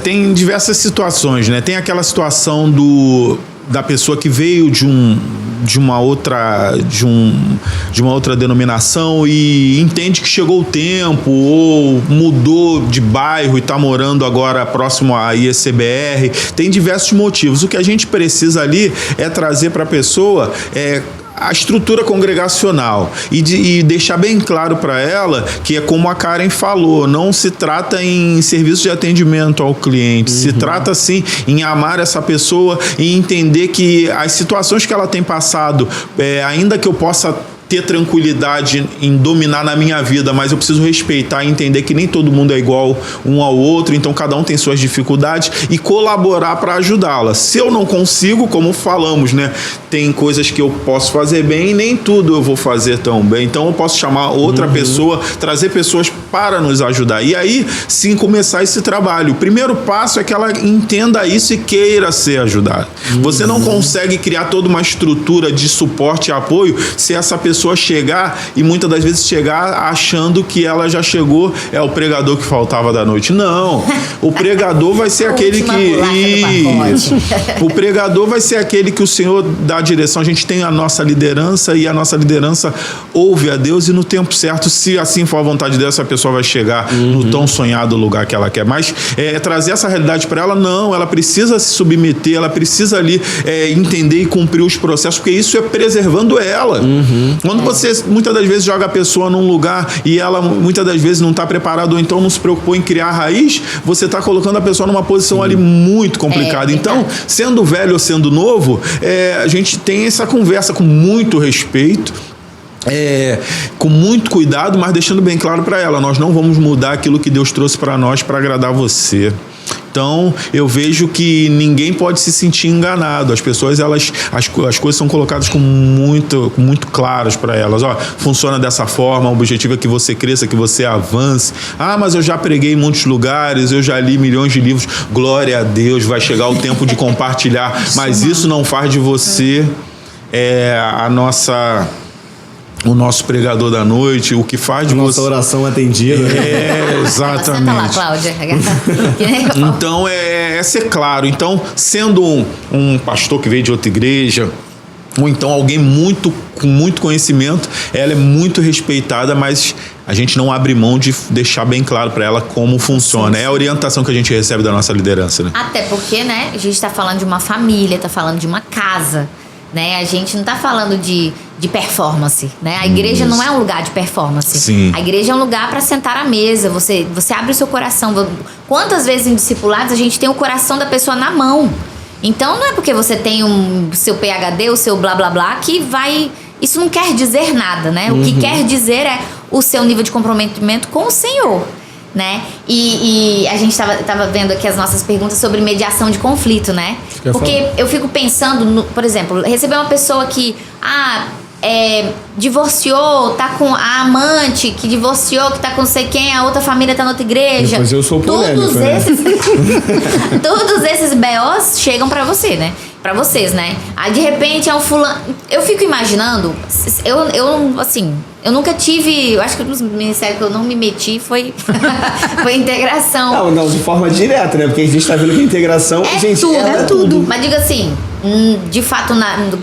Speaker 3: Tem diversas situações, né? Tem aquela situação da pessoa que veio de uma outra denominação e entende que chegou o tempo ou mudou de bairro e está morando agora próximo à IECBR. Tem diversos motivos. O que a gente precisa ali é trazer para a pessoa a estrutura congregacional e deixar bem claro para ela que é como a Karen falou, não se trata em serviço de atendimento ao cliente, se trata sim em amar essa pessoa e entender que as situações que ela tem passado, ainda que eu possa ter tranquilidade em dominar na minha vida, mas eu preciso respeitar e entender que nem todo mundo é igual um ao outro, então cada um tem suas dificuldades e colaborar para ajudá-la. Se eu não consigo, como falamos, né, tem coisas que eu posso fazer bem e nem tudo eu vou fazer tão bem, então eu posso chamar outra pessoa, trazer pessoas para nos ajudar e aí sim começar esse trabalho. O primeiro passo é que ela entenda isso e queira ser ajudada. Você não consegue criar toda uma estrutura de suporte e apoio se essa pessoa chegar e muitas das vezes chegar achando que ela já chegou, é o pregador que faltava da noite. Não, o pregador vai ser aquele o pregador vai ser aquele que o Senhor dá a direção. A gente tem a nossa liderança e a nossa liderança ouve a Deus e no tempo certo, se assim for a vontade dela, essa pessoa vai chegar no tão sonhado lugar que ela quer. Mas trazer essa realidade para ela, não, ela precisa se submeter, ela precisa ali entender e cumprir os processos, porque isso é preservando ela. Quando você muitas das vezes joga a pessoa num lugar e ela muitas das vezes não está preparada ou então não se preocupou em criar raiz, você está colocando a pessoa numa posição ali muito complicada. Então, sendo velho ou sendo novo, a gente tem essa conversa com muito respeito, com muito cuidado, mas deixando bem claro para ela, nós não vamos mudar aquilo que Deus trouxe para nós para agradar você. Então, eu vejo que ninguém pode se sentir enganado. As pessoas, as coisas são colocadas muito claras para elas. Funciona dessa forma, o objetivo é que você cresça, que você avance. Mas eu já preguei em muitos lugares, eu já li milhões de livros. Glória a Deus, vai chegar o tempo de compartilhar. Mas isso não faz de você o nosso pregador da noite, o que faz de
Speaker 2: nossa oração atendida.
Speaker 3: Exatamente.
Speaker 1: Senta lá, Cláudia.
Speaker 3: Então, é ser claro. Então, sendo um pastor que veio de outra igreja, ou então alguém com muito conhecimento, ela é muito respeitada, mas a gente não abre mão de deixar bem claro para ela como funciona. É a orientação que a gente recebe da nossa liderança, né? Até
Speaker 1: porque, né, a gente está falando de uma família, está falando de uma casa, né? A gente não está falando de performance, né? A igreja não é um lugar de performance.
Speaker 3: Sim.
Speaker 1: A igreja é um lugar para sentar à mesa. Você abre o seu coração. Quantas vezes em discipulados a gente tem o coração da pessoa na mão? Então não é porque você tem o seu PhD, o seu blá blá blá, que vai... Isso não quer dizer nada, né? O que quer dizer é o seu nível de comprometimento com o Senhor. né? E a gente tava vendo aqui as nossas perguntas sobre mediação de conflito, né? Porque eu fico pensando, por exemplo, receber uma pessoa que divorciou, tá com a amante que divorciou, que tá com não sei quem, a outra família tá na outra igreja.
Speaker 2: Depois eu sou polêmico,
Speaker 1: Todos esses BOs chegam pra você, né? Pra vocês, né? Aí de repente é um fulano. Eu fico imaginando, eu nunca tive. Eu acho que no ministério que eu não me meti foi integração.
Speaker 2: Não, de forma direta, né? Porque a gente tá vendo que a integração. Gente,
Speaker 1: é tudo. Mas diga assim, de fato,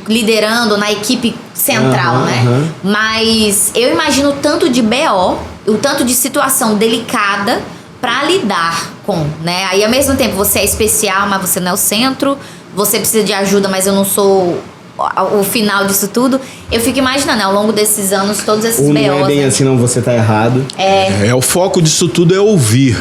Speaker 1: liderando na equipe central, né? Mas eu imagino o tanto de BO, o tanto de situação delicada pra lidar com, né? Aí ao mesmo tempo você é especial, mas você não é o centro. Você precisa de ajuda, mas eu não sou o final disso tudo. Eu fico imaginando, ao longo desses anos, todos esses BOs.
Speaker 2: Não é bem assim, não, você tá errado.
Speaker 3: O foco disso tudo é ouvir.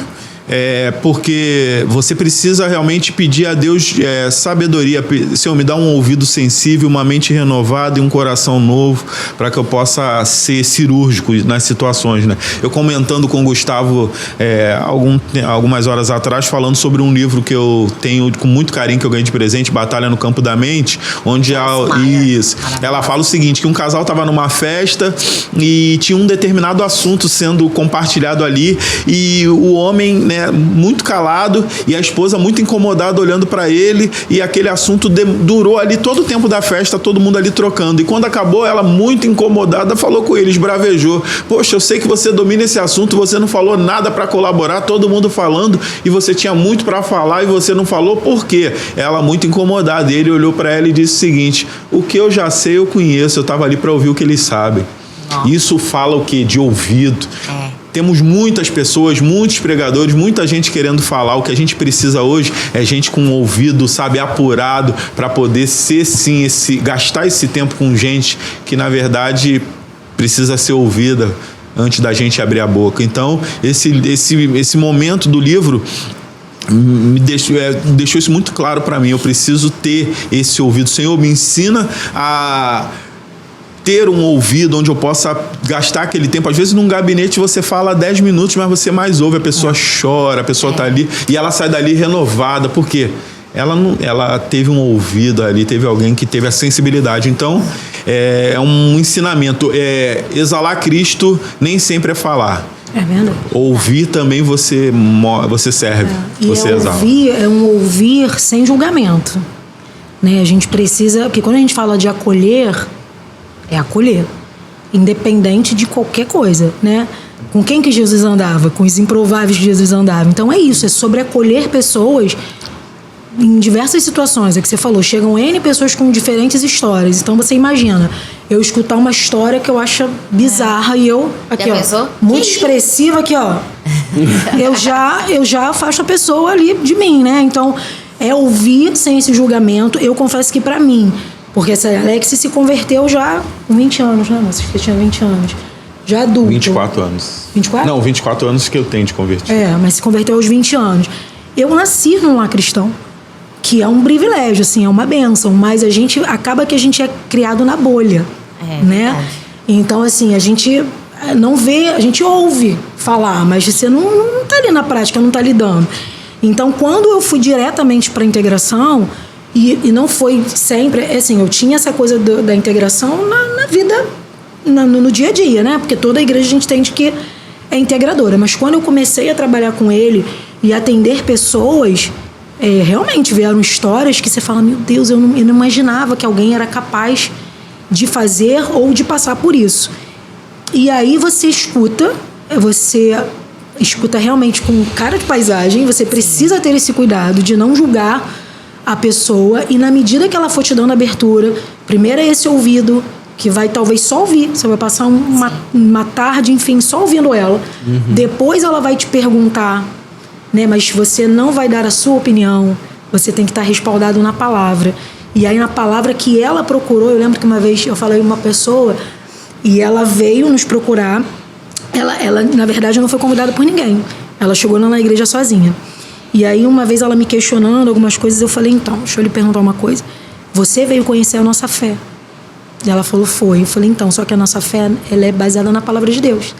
Speaker 3: Porque você precisa realmente pedir a Deus sabedoria. Senhor, me dá um ouvido sensível, uma mente renovada e um coração novo, para que eu possa ser cirúrgico nas situações, né? Eu comentando com o Gustavo algumas horas atrás, falando sobre um livro que eu tenho com muito carinho, que eu ganhei de presente, Batalha no Campo da Mente, onde ela fala o seguinte, que um casal estava numa festa e tinha um determinado assunto sendo compartilhado ali, e o homem, né, muito calado, e a esposa muito incomodada olhando para ele, e aquele assunto durou ali todo o tempo da festa, todo mundo ali trocando, e quando acabou, ela muito incomodada falou com ele, esbravejou: poxa, eu sei que você domina esse assunto, você não falou nada para colaborar, todo mundo falando, e você tinha muito para falar e você não falou, por quê? Ela muito incomodada, e ele olhou para ela e disse o seguinte: o que eu já sei eu conheço, eu estava ali para ouvir o que eles sabem. Isso fala o quê? De ouvido. Temos muitas pessoas, muitos pregadores, muita gente querendo falar. O que a gente precisa hoje é gente com ouvido, sabe, apurado, para poder ser, sim, gastar esse tempo com gente que, na verdade, precisa ser ouvida antes da gente abrir a boca. Então, esse momento do livro me deixou isso muito claro para mim. Eu preciso ter esse ouvido. Senhor, me ensina a ter um ouvido onde eu possa gastar aquele tempo. Às vezes num gabinete você fala 10 minutos, mas você mais ouve, a pessoa chora, a pessoa tá ali e ela sai dali renovada. Por quê? Ela teve um ouvido ali, teve alguém que teve a sensibilidade. Então, é um ensinamento. Exalar Cristo nem sempre é falar.
Speaker 4: É verdade.
Speaker 3: Ouvir também você serve, você exala.
Speaker 4: Ouvir é um ouvir sem julgamento, né? A gente precisa, porque quando a gente fala de acolher, é acolher, independente de qualquer coisa, né? Com quem que Jesus andava? Com os improváveis que Jesus andava. Então é isso, é sobre acolher pessoas em diversas situações. É que você falou, chegam N pessoas com diferentes histórias. Então você imagina, eu escutar uma história que eu acho bizarra e eu, aqui ó, muito expressiva aqui ó, eu já afasto a pessoa ali de mim, né? Então é ouvir sem esse julgamento. Eu confesso que pra mim, porque essa Alex se converteu já com 20 anos, né, moça? Que tinha 20 anos. Já adulto.
Speaker 3: 24 anos.
Speaker 4: 24?
Speaker 3: Não, 24 anos que eu tenho de converter.
Speaker 4: Mas se converteu aos 20 anos. Eu nasci num lar cristão, que é um privilégio, assim, é uma bênção, mas acaba que a gente é criado na bolha, né? Verdade. Então, assim, a gente não vê, a gente ouve falar, mas você não tá ali na prática, não tá lidando. Então, quando eu fui diretamente para a integração, e não foi sempre, assim, eu tinha essa coisa da integração na vida, no dia a dia, né? Porque toda a igreja a gente entende que é integradora. Mas quando eu comecei a trabalhar com ele e atender pessoas, realmente vieram histórias que você fala, meu Deus, eu não imaginava que alguém era capaz de fazer ou de passar por isso. E aí você escuta realmente com cara de paisagem, você precisa ter esse cuidado de não julgar a pessoa, e na medida que ela for te dando abertura, primeiro é esse ouvido, que vai talvez só ouvir, você vai passar uma tarde, enfim, só ouvindo ela. Depois ela vai te perguntar, né, mas você não vai dar a sua opinião, você tem que estar respaldado na palavra. E aí na palavra que ela procurou, eu lembro que uma vez eu falei com uma pessoa, e ela veio nos procurar, ela na verdade não foi convidada por ninguém, ela chegou lá na igreja sozinha. E aí, uma vez ela me questionando algumas coisas, eu falei, então, deixa eu lhe perguntar uma coisa. Você veio conhecer a nossa fé? E ela falou, foi. Eu falei, então, só que a nossa fé, ela é baseada na palavra de Deus.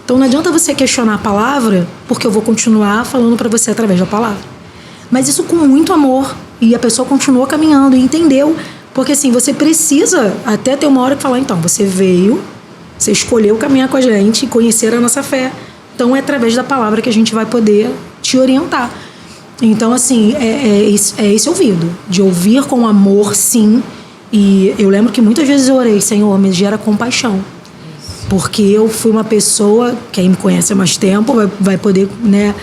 Speaker 4: Então não adianta você questionar a palavra, porque eu vou continuar falando para você através da palavra. Mas isso com muito amor. E a pessoa continuou caminhando e entendeu. Porque assim, você precisa até ter uma hora que falar, então, você veio, você escolheu caminhar com a gente e conhecer a nossa fé. Então é através da palavra que a gente vai poder te orientar. Então, assim, é esse ouvido. De ouvir com amor, sim. E eu lembro que muitas vezes eu orei, Senhor, me gera compaixão. Porque eu fui uma pessoa, quem me conhece há mais tempo vai poder, né,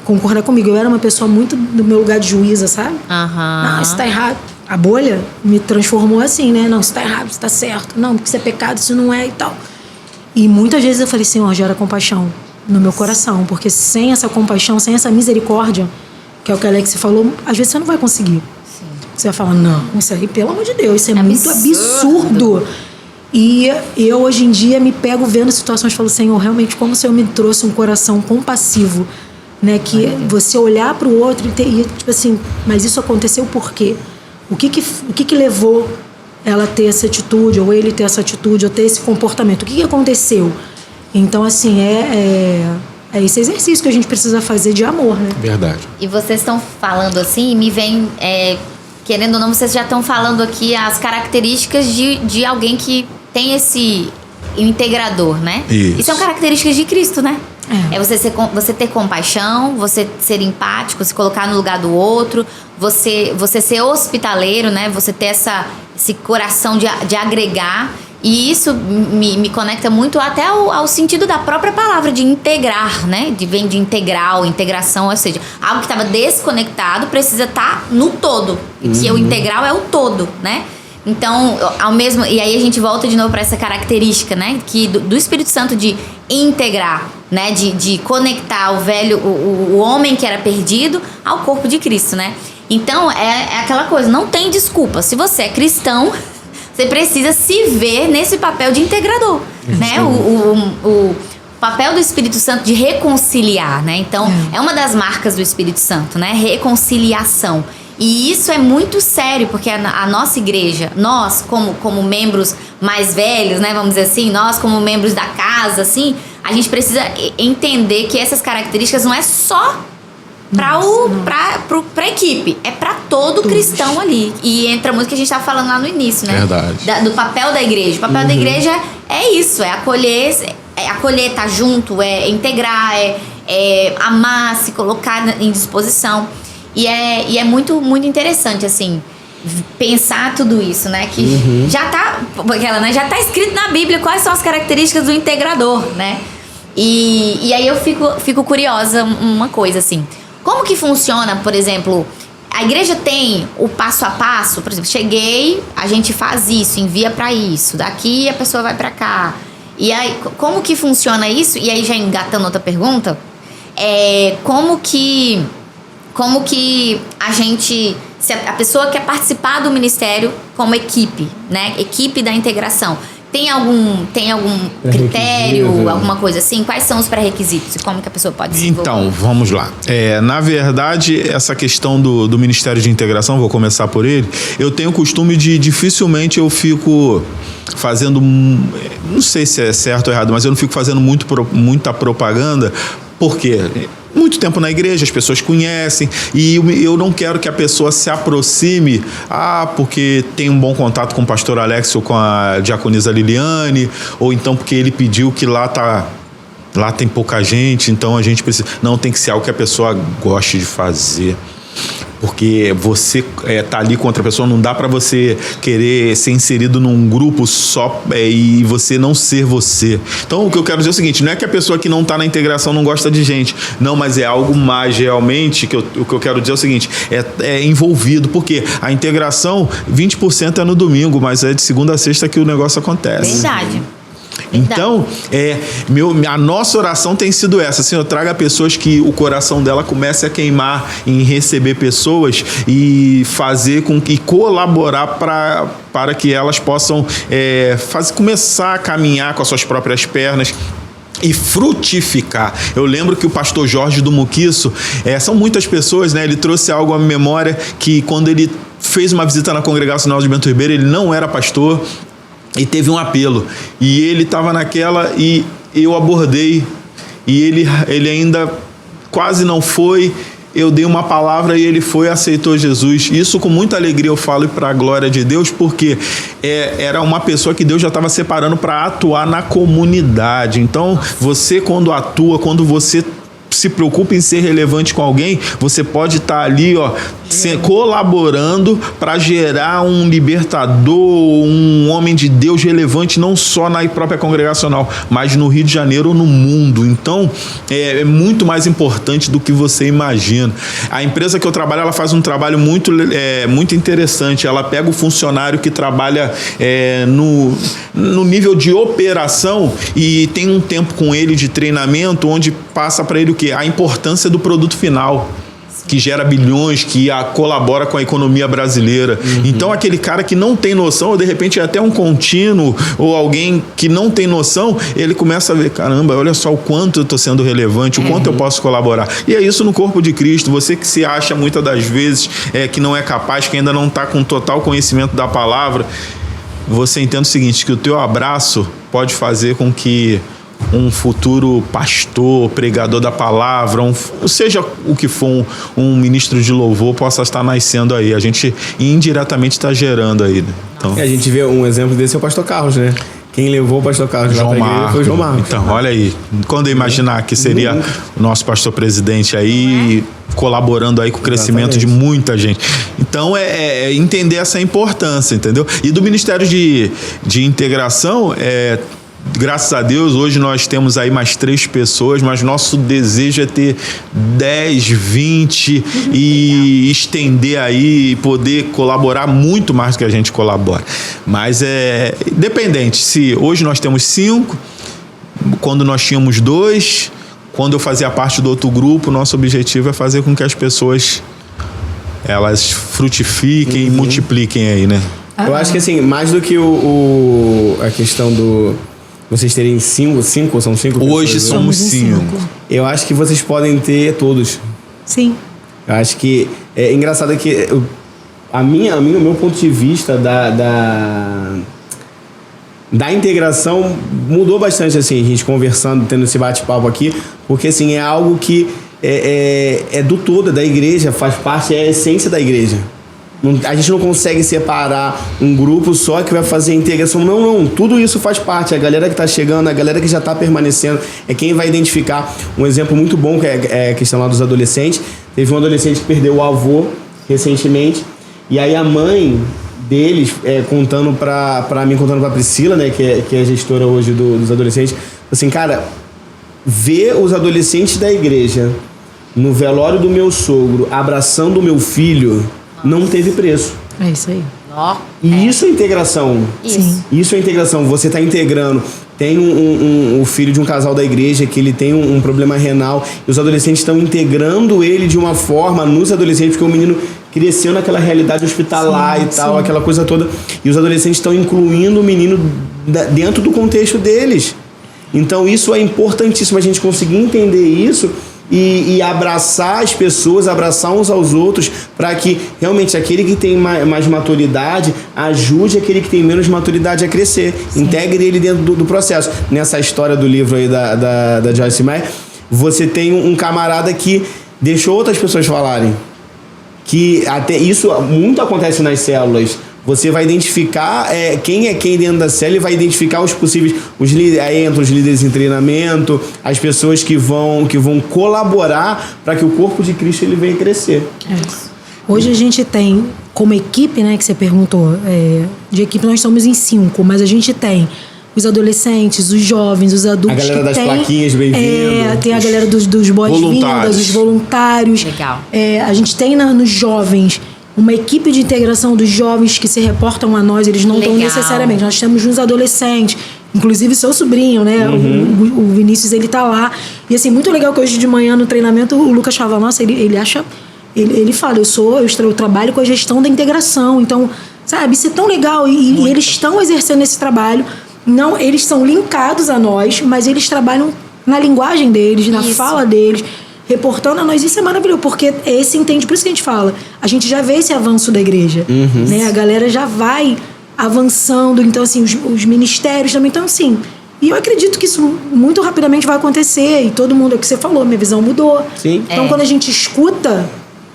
Speaker 4: concordar comigo. Eu era uma pessoa muito do meu lugar de juíza, sabe? Não, isso tá errado. A bolha me transformou assim, né? Não, isso tá errado, isso tá certo. Não, porque isso é pecado, isso não é e tal. E muitas vezes eu falei, Senhor, gera compaixão no meu coração. Porque sem essa compaixão, sem essa misericórdia, que é o que a Alex falou, às vezes você não vai conseguir. Sim. Você vai falar, não, isso aí, pelo amor de Deus, isso é muito absurdo. E eu, hoje em dia, me pego vendo situações e falo, Senhor, realmente, como o Senhor me trouxe um coração compassivo, né? Que você olhar para o outro e tipo assim, mas isso aconteceu por quê? O que levou ela a ter essa atitude, ou ele ter essa atitude, ou ter esse comportamento? O que aconteceu? Então, assim, é esse exercício que a gente precisa fazer de amor, né?
Speaker 3: Verdade.
Speaker 1: E vocês estão falando assim, me vem... querendo ou não, vocês já estão falando aqui as características de alguém que tem esse integrador, né?
Speaker 3: Isso.
Speaker 1: E são características de Cristo, né? É você ter compaixão, você ser empático, se colocar no lugar do outro, você ser hospitaleiro, né? Você ter esse coração de agregar. E isso me conecta muito até ao sentido da própria palavra, de integrar, né? Vem de integral, integração, ou seja, algo que estava desconectado precisa estar no todo. E que o integral é o todo, né? Então, e aí a gente volta de novo para essa característica, né? Que do Espírito Santo de integrar, né? De conectar o homem que era perdido ao corpo de Cristo, né? Então, é aquela coisa, não tem desculpa. Se você é cristão, você precisa se ver nesse papel de integrador, né? O papel do Espírito Santo de reconciliar, né? Então, é uma das marcas do Espírito Santo, né? Reconciliação. E isso é muito sério, porque a nossa igreja, nós como membros mais velhos, né, vamos dizer assim, nós como membros da casa, assim, a gente precisa entender que essas características não é só pra equipe, é pra todo cristão ali. E entra muito o que a gente estava falando lá no início, né?
Speaker 3: Verdade.
Speaker 1: Do papel da igreja. O papel da igreja é isso, é acolher, estar junto, é integrar, é amar, se colocar em disposição. E é muito, muito interessante, assim, pensar tudo isso, né? Que já tá escrito na Bíblia quais são as características do integrador, né? E aí eu fico curiosa uma coisa, assim. Como que funciona, por exemplo, a igreja tem o passo a passo? Por exemplo, cheguei, a gente faz isso, envia pra isso. Daqui a pessoa vai pra cá. E aí, como que funciona isso? E aí, já engatando outra pergunta, como que se a pessoa quer participar do ministério como equipe, né? Equipe da integração. Tem algum critério, alguma coisa assim? Quais são os pré-requisitos? E como que a pessoa pode se envolver?
Speaker 3: Então, vamos lá. Na verdade, essa questão do Ministério de Integração, vou começar por ele, eu tenho o costume de dificilmente eu fico fazendo, não sei se é certo ou errado, mas eu não fico fazendo muita propaganda, porque muito tempo na igreja, as pessoas conhecem, e eu não quero que a pessoa se aproxime, porque tem um bom contato com o pastor Alex ou com a diaconisa Liliane, ou então porque ele pediu que lá tem pouca gente, então a gente precisa... Não, tem que ser algo que a pessoa goste de fazer. Porque você tá ali com outra pessoa, não dá para você querer ser inserido num grupo só e você não ser você. Então, o que eu quero dizer é o seguinte, não é que a pessoa que não tá na integração não gosta de gente, não, mas é algo mais realmente, o que eu quero dizer é o seguinte, é envolvido, porque a integração, 20% é no domingo, mas é de segunda a sexta que o negócio acontece.
Speaker 1: Verdade.
Speaker 3: Então, a nossa oração tem sido essa, Senhor, traga pessoas que o coração dela comece a queimar em receber pessoas e fazer com que colaborar para que elas possam começar a caminhar com as suas próprias pernas e frutificar. Eu lembro que o pastor Jorge do Muquiço, são muitas pessoas, né? Ele trouxe algo à memória que quando ele fez uma visita na Congregacional de Bento Ribeiro, ele não era pastor, e teve um apelo, e ele estava naquela, e eu abordei e ele ainda quase não foi. Eu dei uma palavra e ele foi e aceitou Jesus. Isso com muita alegria eu falo, e para a glória de Deus, porque era uma pessoa que Deus já estava separando para atuar na comunidade. Então, você quando atua, quando você se preocupa em ser relevante com alguém, você pode estar ali, colaborando para gerar um libertador, um homem de Deus relevante, não só na própria congregacional, mas no Rio de Janeiro ou no mundo. Então, é muito mais importante do que você imagina. A empresa que eu trabalho, ela faz um trabalho muito interessante. Ela pega o funcionário que trabalha no nível de operação e tem um tempo com ele de treinamento, onde passa para ele o quê? A importância do produto final, que gera bilhões, que colabora com a economia brasileira. Então, aquele cara que não tem noção, ou de repente é até um contínuo, ou alguém que não tem noção, ele começa a ver, caramba, olha só o quanto eu estou sendo relevante, o quanto eu posso colaborar. E é isso no corpo de Cristo. Você que se acha muitas das vezes que não é capaz, que ainda não está com total conhecimento da palavra, você entende o seguinte, que o teu abraço pode fazer com que um futuro pastor, pregador da palavra, seja o que for, um ministro de louvor, possa estar nascendo aí. A gente indiretamente está gerando aí, né? Então,
Speaker 2: a gente vê um exemplo desse é o pastor Carlos, né? Quem levou o pastor Carlos lá pra igreja foi o João Marcos.
Speaker 3: Então, olha aí. Quando eu imaginar que seria o nosso pastor presidente aí, colaborando aí com o crescimento de muita gente. Então, é entender essa importância, entendeu? E do Ministério de Integração, graças a Deus, hoje nós temos aí mais 3 pessoas, mas nosso desejo é ter 10, 20 e estender aí e poder colaborar muito mais do que a gente colabora. Mas é independente. Se hoje nós temos 5, quando nós tínhamos 2, quando eu fazia parte do outro grupo, nosso objetivo é fazer com que as pessoas elas frutifiquem e multipliquem aí, né?
Speaker 2: Eu acho que assim, mais do que a questão do vocês terem 5 ou são 5 pessoas?
Speaker 3: Hoje somos 5.
Speaker 2: Eu acho que vocês podem ter todos.
Speaker 4: Sim.
Speaker 2: Eu acho que é engraçado que o meu ponto de vista da integração mudou bastante, assim, a gente conversando, tendo esse bate-papo aqui, porque assim, é algo que é do todo, da igreja, faz parte, é a essência da igreja. A gente não consegue separar um grupo só que vai fazer a integração. Não. Tudo isso faz parte. A galera que está chegando, a galera que já está permanecendo, é quem vai identificar. Um exemplo muito bom, que é a questão lá dos adolescentes. Teve um adolescente que perdeu o avô recentemente. E aí a mãe deles, contando para mim, contando para Priscila, né, que é a gestora hoje dos adolescentes, assim, cara, ver os adolescentes da igreja no velório do meu sogro abraçando o meu filho não teve preço.
Speaker 4: É isso aí.
Speaker 2: E isso é integração. Isso é integração. Você está integrando. Tem o filho de um casal da igreja que ele tem um problema renal e os adolescentes estão integrando ele de uma forma nos adolescentes, porque o menino cresceu naquela realidade hospitalar e tal, aquela coisa toda. E os adolescentes estão incluindo o menino dentro do contexto deles. Então isso é importantíssimo, a gente conseguir entender isso e abraçar as pessoas, abraçar uns aos outros, para que realmente aquele que tem mais maturidade ajude aquele que tem menos maturidade a crescer. Integre ele dentro do processo. Nessa história do livro aí da Joyce Meyer, você tem um camarada que deixou outras pessoas falarem. Que até isso muito acontece nas células. Você vai identificar quem é quem dentro da célula e vai identificar os possíveis, aí entram os líderes em treinamento, as pessoas que vão colaborar para que o corpo de Cristo ele venha crescer.
Speaker 4: Hoje a gente tem, como equipe, né, que você perguntou, de equipe nós somos em 5, mas a gente tem os adolescentes, os jovens, os adultos.
Speaker 2: A galera das plaquinhas, bem-vindo.
Speaker 4: Tem a galera dos boas-vindas, dos voluntários.
Speaker 1: Legal.
Speaker 4: A gente tem nos jovens uma equipe de integração dos jovens que se reportam a nós, eles não estão necessariamente. Nós temos uns adolescentes, inclusive seu sobrinho, né? O Vinícius, ele tá lá. E assim, muito legal que hoje de manhã no treinamento o Lucas fala, nossa, ele acha... Ele fala, eu trabalho com a gestão da integração. Então, sabe, isso é tão legal. E eles estão exercendo esse trabalho. Não, eles são linkados a nós, mas eles trabalham na linguagem deles, na fala deles, reportando a nós. Isso é maravilhoso, porque esse entende, por isso que a gente fala, a gente já vê esse avanço da igreja, né? A galera já vai avançando, então assim, os ministérios também, então assim, E eu acredito que isso muito rapidamente vai acontecer. E todo mundo, é o que você falou, minha visão mudou.
Speaker 2: Sim.
Speaker 4: Então, quando a gente escuta,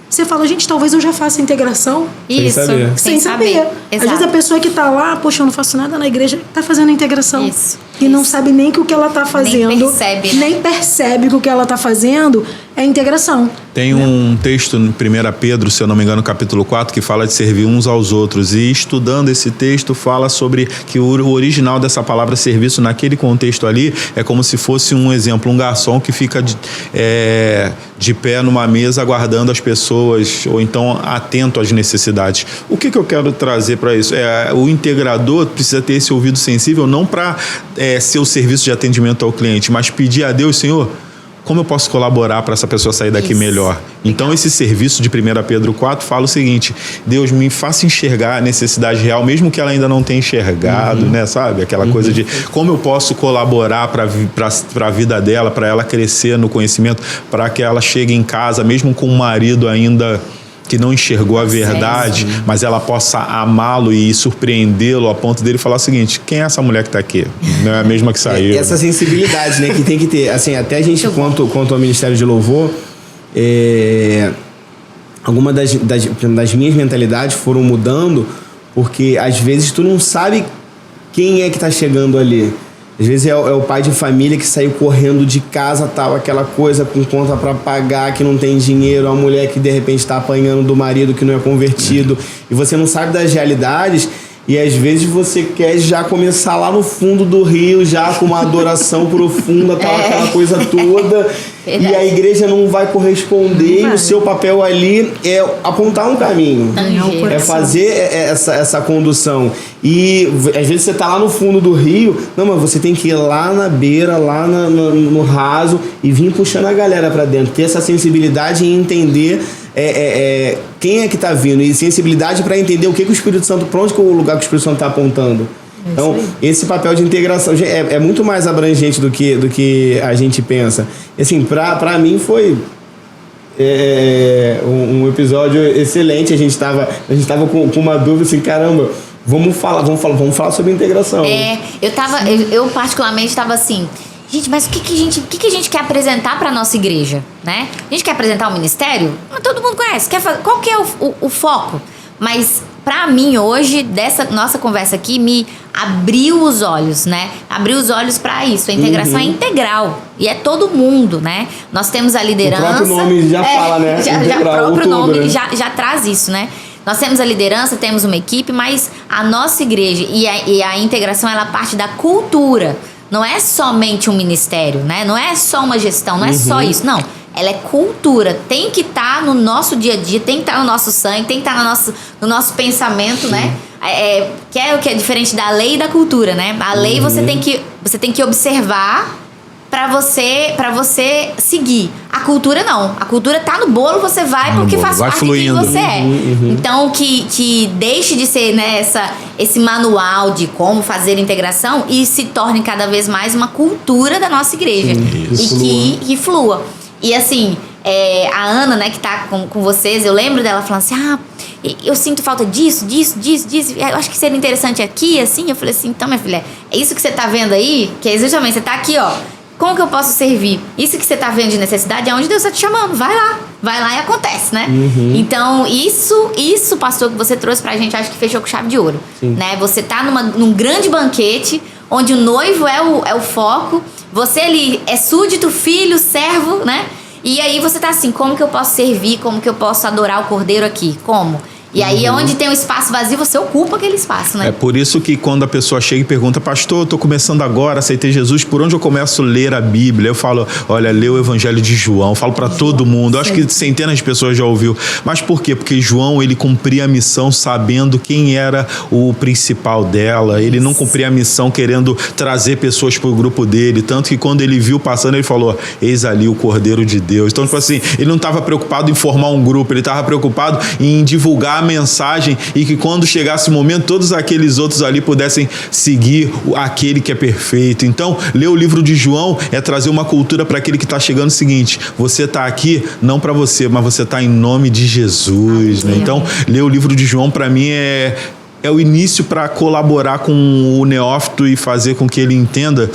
Speaker 4: você fala, gente, talvez eu já faça a integração.
Speaker 1: Isso,
Speaker 2: saber.
Speaker 4: Sem saber. Às
Speaker 1: Exato.
Speaker 4: vezes a pessoa que tá lá, poxa, eu não faço nada na igreja, tá fazendo a integração.
Speaker 1: Isso,
Speaker 4: E não sabe nem que o que ela tá fazendo.
Speaker 1: percebe, né?
Speaker 4: Nem percebe que o que ela tá fazendo é integração.
Speaker 3: Tem um texto no 1 Pedro, se eu não me engano, capítulo 4, que fala de servir uns aos outros. E estudando esse texto, fala sobre que o original dessa palavra serviço, naquele contexto ali, é como se fosse um exemplo, um garçom que fica de pé numa mesa aguardando as pessoas, ou então atento às necessidades. O que eu quero trazer para isso? O integrador precisa ter esse ouvido sensível, não para ser o serviço de atendimento ao cliente, mas pedir a Deus, Senhor, como eu posso colaborar para essa pessoa sair daqui melhor? Então, esse serviço de 1 Pedro 4 fala o seguinte: Deus, me faça enxergar a necessidade real, mesmo que ela ainda não tenha enxergado, né? Sabe? Aquela coisa de como eu posso colaborar para a vida dela, para ela crescer no conhecimento, para que ela chegue em casa, mesmo com um marido ainda que não enxergou a verdade, mas ela possa amá-lo e surpreendê-lo a ponto dele falar o seguinte: quem é essa mulher que está aqui? Não é a mesma que saiu.
Speaker 2: Essa sensibilidade, né, que tem que ter. Assim, até a gente, quanto ao Ministério de Louvor, algumas das minhas mentalidades foram mudando, porque às vezes tu não sabe quem é que está chegando ali. Às vezes é o pai de família que saiu correndo de casa, tal, aquela coisa com conta para pagar, que não tem dinheiro, a mulher que de repente está apanhando do marido que não é convertido, e você não sabe das realidades, e às vezes você quer já começar lá no fundo do rio, já com uma adoração profunda, tal, aquela coisa toda, e a igreja não vai corresponder, e o seu papel ali é apontar um caminho, é fazer essa condução. E às vezes você tá lá no fundo do rio, não, mas você tem que ir lá na beira, lá no raso, e vir puxando a galera para dentro, ter essa sensibilidade e entender quem é que tá vindo, e sensibilidade para entender o que o Espírito Santo, para onde que o lugar que o Espírito Santo tá apontando. Então, esse papel de integração é muito mais abrangente do que a gente pensa. E, assim, pra mim foi um episódio excelente. A gente tava com uma dúvida assim, caramba, vamos falar sobre integração.
Speaker 1: Eu particularmente estava assim, gente, mas o que a gente quer apresentar para nossa igreja, né? A gente quer apresentar o ministério? Todo mundo conhece. Qual que é o foco? Mas para mim hoje, dessa nossa conversa aqui, me abriu os olhos, né? Abriu os olhos para isso. A integração é integral e é todo mundo, né? Nós temos a liderança. O próprio
Speaker 2: nome já fala, né?
Speaker 1: O próprio nome já traz isso, né? Nós temos a liderança, temos uma equipe, mas a nossa igreja e a integração, ela parte da cultura. Não é somente um ministério, né? Não é só uma gestão, não é só isso, não. Ela é cultura, tem que estar no nosso dia a dia, tem que estar no nosso sangue, tem que estar no nosso pensamento, né? Que é o que é diferente da lei e da cultura, né? A lei você tem que observar para você seguir. A cultura não. A cultura tá no bolo, você vai porque faz parte de quem você é. Então, que deixe de ser, né, esse manual de como fazer integração e se torne cada vez mais uma cultura da nossa igreja. E que flua. E assim, a Ana, né, que tá com vocês, eu lembro dela falando assim, eu sinto falta disso, eu acho que seria interessante aqui, assim. Eu falei assim, então, minha filha, é isso que você tá vendo aí? Que é exatamente, você tá aqui, ó. Como que eu posso servir? Isso que você tá vendo de necessidade é onde Deus tá te chamando. Vai lá e acontece, né? Então, isso, pastor, que você trouxe pra gente, acho que fechou com chave de ouro. Né? Você tá num grande banquete, onde o noivo é o foco, você ali é súdito, filho, servo, né? E aí você tá assim, como que eu posso servir? Como que eu posso adorar o Cordeiro aqui? Como? E aí, onde tem um espaço vazio, você ocupa aquele espaço, né?
Speaker 3: É por isso que quando a pessoa chega e pergunta, pastor, eu tô começando agora, aceitei Jesus, por onde eu começo a ler a Bíblia? Eu falo, olha, lê o Evangelho de João. Eu falo para todo mundo. Eu acho que centenas de pessoas já ouviu. Mas por quê? Porque João, ele cumpria a missão sabendo quem era o principal dela. Ele não cumpria a missão querendo trazer pessoas pro grupo dele. Tanto que quando ele viu passando, ele falou, eis ali o Cordeiro de Deus. Então, tipo assim, ele não estava preocupado em formar um grupo, ele estava preocupado em divulgar a mensagem e que quando chegasse o momento, todos aqueles outros ali pudessem seguir aquele que é perfeito. Então, ler o livro de João é trazer uma cultura para aquele que está chegando o seguinte, você está aqui não para você, mas você está em nome de Jesus, né? Então, ler o livro de João para mim é é o início para colaborar com o neófito e fazer com que ele entenda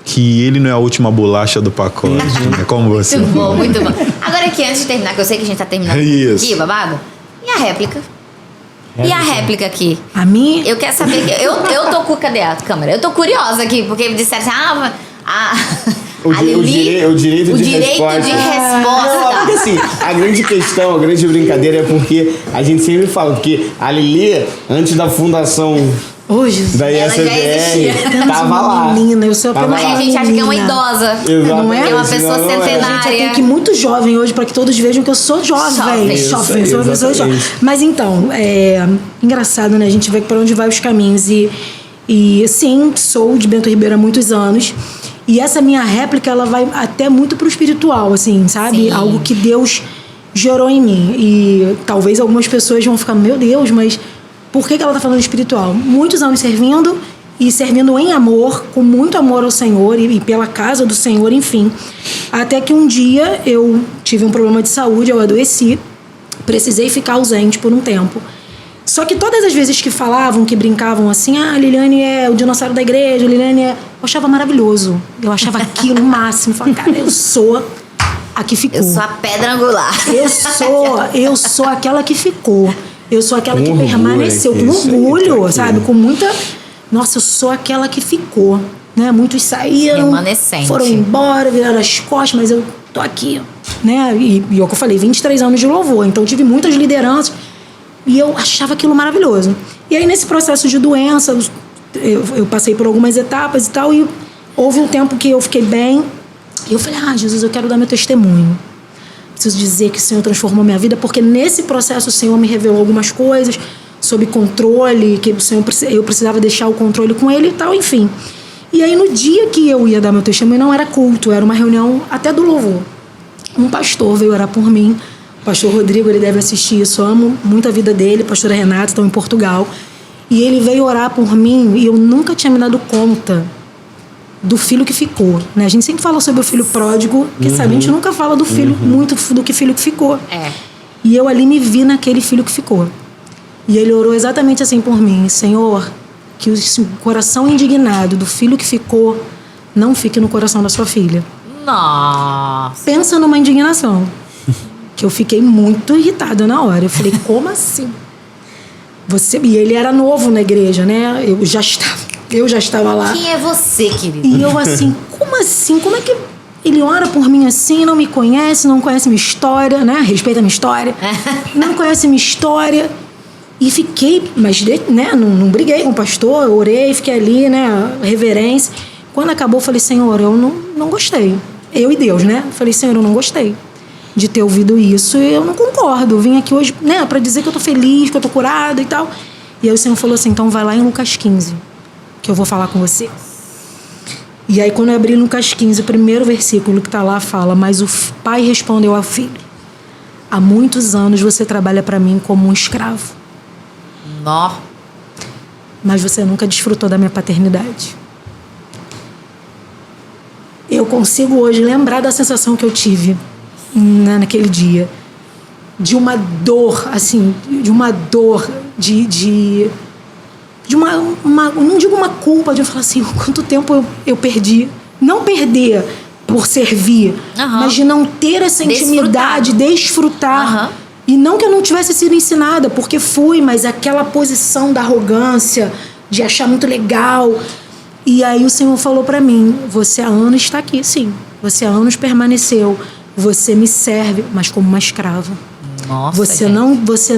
Speaker 3: que ele não é a última bolacha do pacote. É como você.
Speaker 1: Muito bom, muito bom. Agora aqui, antes de terminar, que eu sei que a gente tá terminando
Speaker 3: Isso.
Speaker 1: aqui, babado. E a réplica? E a réplica aqui?
Speaker 4: A minha...
Speaker 1: Eu quero saber... Eu tô com... Cadê a câmera? Eu tô curiosa aqui, porque disseram assim...
Speaker 2: O direito de resposta. Não, porque assim, a grande questão, a grande brincadeira é porque a gente sempre fala que a Lili, antes da fundação
Speaker 4: Jesus.
Speaker 2: da
Speaker 1: Ela já existia.
Speaker 2: ISBR, tava
Speaker 4: uma
Speaker 2: lá.
Speaker 4: menina, eu sou apenas
Speaker 2: Tava
Speaker 1: Aí
Speaker 2: lá.
Speaker 1: a gente acha que é uma
Speaker 4: menina.
Speaker 1: idosa.
Speaker 2: Exatamente,
Speaker 4: é?
Speaker 1: Que é uma pessoa
Speaker 2: não é.
Speaker 1: centenária.
Speaker 4: Gente, eu tenho que ir muito jovem hoje para que todos vejam que eu sou jovem.
Speaker 1: Jovem.
Speaker 2: Isso
Speaker 4: Jovem,
Speaker 2: aí,
Speaker 4: sou uma pessoa jovem.
Speaker 2: exatamente.
Speaker 4: Mas então, engraçado, né? A gente vê para onde vai os caminhos. E sim, sou de Bento Ribeiro há muitos anos. E essa minha réplica, ela vai até muito pro espiritual, assim, sabe?
Speaker 1: Sim.
Speaker 4: Algo que Deus gerou em mim. E talvez algumas pessoas vão ficar, meu Deus, mas por que ela tá falando espiritual? Muitos anos servindo e servindo em amor, com muito amor ao Senhor e pela casa do Senhor, enfim. Até que um dia eu tive um problema de saúde, eu adoeci, precisei ficar ausente por um tempo. Só que todas as vezes que falavam, que brincavam assim, a Liliane é o dinossauro da igreja, a Liliane é... Eu achava maravilhoso. Eu achava aquilo o máximo. Eu falava, cara, eu sou a que ficou.
Speaker 1: Eu sou a pedra angular.
Speaker 4: Eu sou aquela que ficou. Eu sou aquela
Speaker 2: Com
Speaker 4: que
Speaker 2: orgulho,
Speaker 4: permaneceu.
Speaker 2: hein?
Speaker 4: Com
Speaker 2: Isso aí,
Speaker 4: orgulho,
Speaker 2: tranquilo.
Speaker 4: sabe? Com muita... Nossa, eu sou aquela que ficou. Né? Muitos saíram,
Speaker 1: Remanescente.
Speaker 4: foram embora, viraram as costas, mas eu tô aqui. Né? E é o que eu falei, 23 anos de louvor. Então tive muitas lideranças. E eu achava aquilo maravilhoso. E aí, nesse processo de doença, eu passei por algumas etapas e tal, e houve um tempo que eu fiquei bem. E eu falei, Jesus, eu quero dar meu testemunho. Preciso dizer que o Senhor transformou minha vida, porque nesse processo o Senhor me revelou algumas coisas sob controle, que o Senhor, eu precisava deixar o controle com Ele e tal, enfim. E aí, no dia que eu ia dar meu testemunho, não era culto, era uma reunião até do louvor. Um pastor veio orar por mim. O pastor Rodrigo, ele deve assistir isso, eu amo muito a vida dele, a pastora Renata, estão em Portugal. E ele veio orar por mim e eu nunca tinha me dado conta do filho que ficou. Né? A gente sempre fala sobre o filho pródigo, que sabe, a gente nunca fala do filho, muito do que filho que ficou.
Speaker 1: É.
Speaker 4: E eu ali me vi naquele filho que ficou. E ele orou exatamente assim por mim, Senhor, que o coração indignado do filho que ficou não fique no coração da sua filha.
Speaker 1: Nossa.
Speaker 4: Pensa numa indignação. Que eu fiquei muito irritada na hora. Eu falei, como assim? E ele era novo na igreja, né? Eu já estava lá.
Speaker 1: Quem é você, querido?
Speaker 4: E eu assim, como assim? Como é que ele ora por mim assim, não me conhece, não conhece minha história, né? Respeita a minha história. Não conhece minha história. E fiquei, mas né? Não briguei com o pastor, eu orei, fiquei ali, né? Reverência. Quando acabou, eu falei, Senhor, eu não gostei. Eu e Deus, né? Eu falei, Senhor, eu não gostei de ter ouvido isso, e eu não concordo. Eu vim aqui hoje, né, para dizer que eu tô feliz, que eu tô curada e tal. E aí o Senhor falou assim, então vai lá em Lucas 15, que eu vou falar com você. E aí quando eu abri Lucas 15, o primeiro versículo que tá lá fala, mas o pai respondeu ao filho, há muitos anos você trabalha para mim como um escravo.
Speaker 1: Nó.
Speaker 4: Mas você nunca desfrutou da minha paternidade. Eu consigo hoje lembrar da sensação que eu tive naquele dia, de uma dor, assim, de uma dor, de uma não digo uma culpa, de eu falar assim, quanto tempo eu perdi, não perder por servir, mas de não ter essa intimidade, desfrutar. E não que eu não tivesse sido ensinada, porque fui, mas aquela posição da arrogância, de achar muito legal. E aí o Senhor falou pra mim, você há anos está aqui, sim, você há anos permaneceu, você me serve, mas como uma escrava.
Speaker 1: Nossa,
Speaker 4: você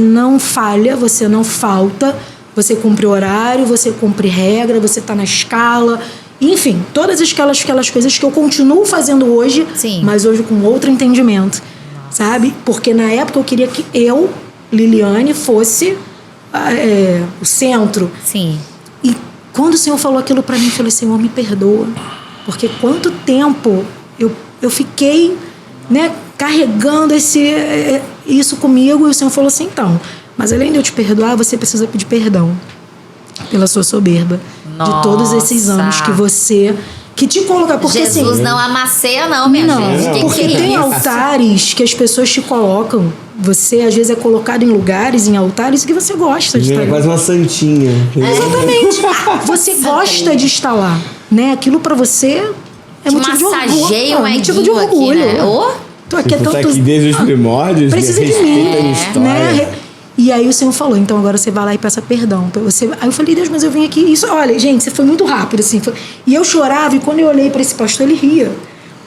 Speaker 4: não falha, você não falta, você cumpre horário, você cumpre regra, você está na escala. Enfim, todas aquelas coisas que eu continuo fazendo hoje,
Speaker 1: sim,
Speaker 4: mas hoje com outro entendimento. Nossa. Sabe? Porque na época eu queria que eu, Liliane, fosse o centro.
Speaker 1: Sim.
Speaker 4: E quando o Senhor falou aquilo para mim, eu falei, Senhor, me perdoa. Porque quanto tempo eu fiquei, né, carregando isso comigo, e o Senhor falou assim, então, mas além de eu te perdoar, você precisa pedir perdão pela sua soberba.
Speaker 1: Nossa.
Speaker 4: De todos esses anos que te coloca, porque
Speaker 1: Jesus
Speaker 4: assim,
Speaker 1: não amasseia não, minha gente.
Speaker 4: Porque tem altares que as pessoas te colocam Você, às vezes, é colocado em lugares, em altares que você gosta de estar.
Speaker 2: É quase uma santinha.
Speaker 4: Exatamente. Você gosta de estar lá, né? Aquilo pra você é motivo de orgulho.
Speaker 1: Massageia um
Speaker 4: motivo de
Speaker 1: eguinho aqui,
Speaker 4: orgulho.
Speaker 1: né? Ô,
Speaker 4: Tô aqui há
Speaker 2: Você tá
Speaker 4: tantos...
Speaker 2: aqui desde os primórdios,
Speaker 4: Precisa de
Speaker 2: respeita
Speaker 4: mim,
Speaker 2: a minha história.
Speaker 4: né? E aí o Senhor falou, então agora você vai lá e peça perdão. Aí eu falei, Deus, mas eu vim aqui... Isso, olha, gente, você foi muito rápido, assim. E eu chorava, e quando eu olhei pra esse pastor, ele ria.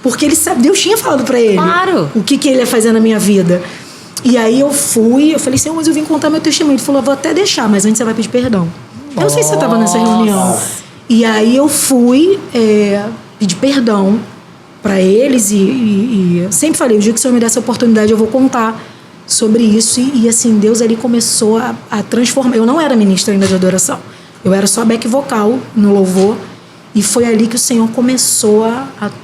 Speaker 4: Porque ele sabe, Deus tinha falado pra ele.
Speaker 1: Claro.
Speaker 4: O que ele ia fazer na minha vida. E aí eu falei, Senhor, mas eu vim contar meu testemunho. Ele falou, vou até deixar, mas antes você vai pedir perdão. Eu não sei se você estava nessa reunião. E aí eu fui pedir perdão para eles e eu sempre falei, o dia que o Senhor me der essa oportunidade eu vou contar sobre isso. E assim, Deus ali começou a transformar. Eu não era ministra ainda de adoração. Eu era só back vocal no louvor. E foi ali que o Senhor começou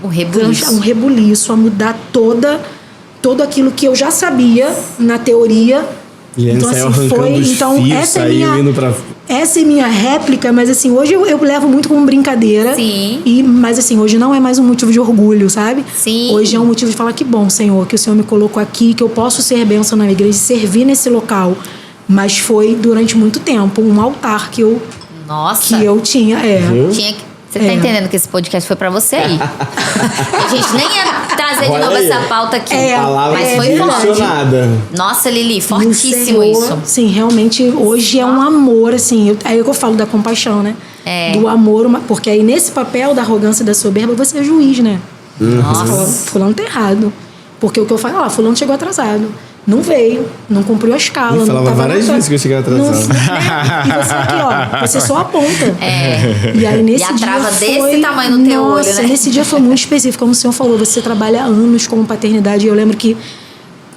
Speaker 1: Um rebuliço.
Speaker 4: um rebuliço, a mudar todo aquilo que eu já sabia na teoria.
Speaker 2: E ele saiu arrancando os fios, saiu indo pra...
Speaker 4: Essa é minha réplica, mas assim, hoje eu levo muito como brincadeira.
Speaker 1: Sim.
Speaker 4: Mas assim, hoje não é mais um motivo de orgulho, sabe?
Speaker 1: Sim.
Speaker 4: Hoje é um motivo de falar que bom, Senhor, que o Senhor me colocou aqui, que eu posso ser bênção na igreja, servir nesse local. Mas foi durante muito tempo um altar que eu tinha.
Speaker 1: Tinha que... Você tá entendendo que esse podcast foi pra você aí? A gente nem ia trazer de
Speaker 2: Olha
Speaker 1: novo
Speaker 2: aí.
Speaker 1: essa pauta aqui.
Speaker 2: Palavra
Speaker 1: Mas foi forte.
Speaker 2: direcionada.
Speaker 1: Nossa, Lili,
Speaker 4: E o
Speaker 1: fortíssimo
Speaker 4: Senhor,
Speaker 1: isso.
Speaker 4: Sim, realmente hoje é um amor, assim. Aí eu falo da compaixão, né? Do amor, porque aí nesse papel da arrogância e da soberba, você é juiz, né?
Speaker 1: Nossa.
Speaker 4: Fulano tá errado. Porque o que eu falo, fulano chegou atrasado. Não veio, não cumpriu a escala.
Speaker 2: Eu falava
Speaker 4: não tava
Speaker 2: várias vezes que eu cheguei atrasado.
Speaker 4: E você aqui, ó, você só aponta. E aí nesse
Speaker 1: E a
Speaker 4: dia
Speaker 1: trava
Speaker 4: foi,
Speaker 1: desse tamanho no teu olho, né?
Speaker 4: Nesse dia foi muito específico. Como o senhor falou, você trabalha anos com paternidade. E eu lembro que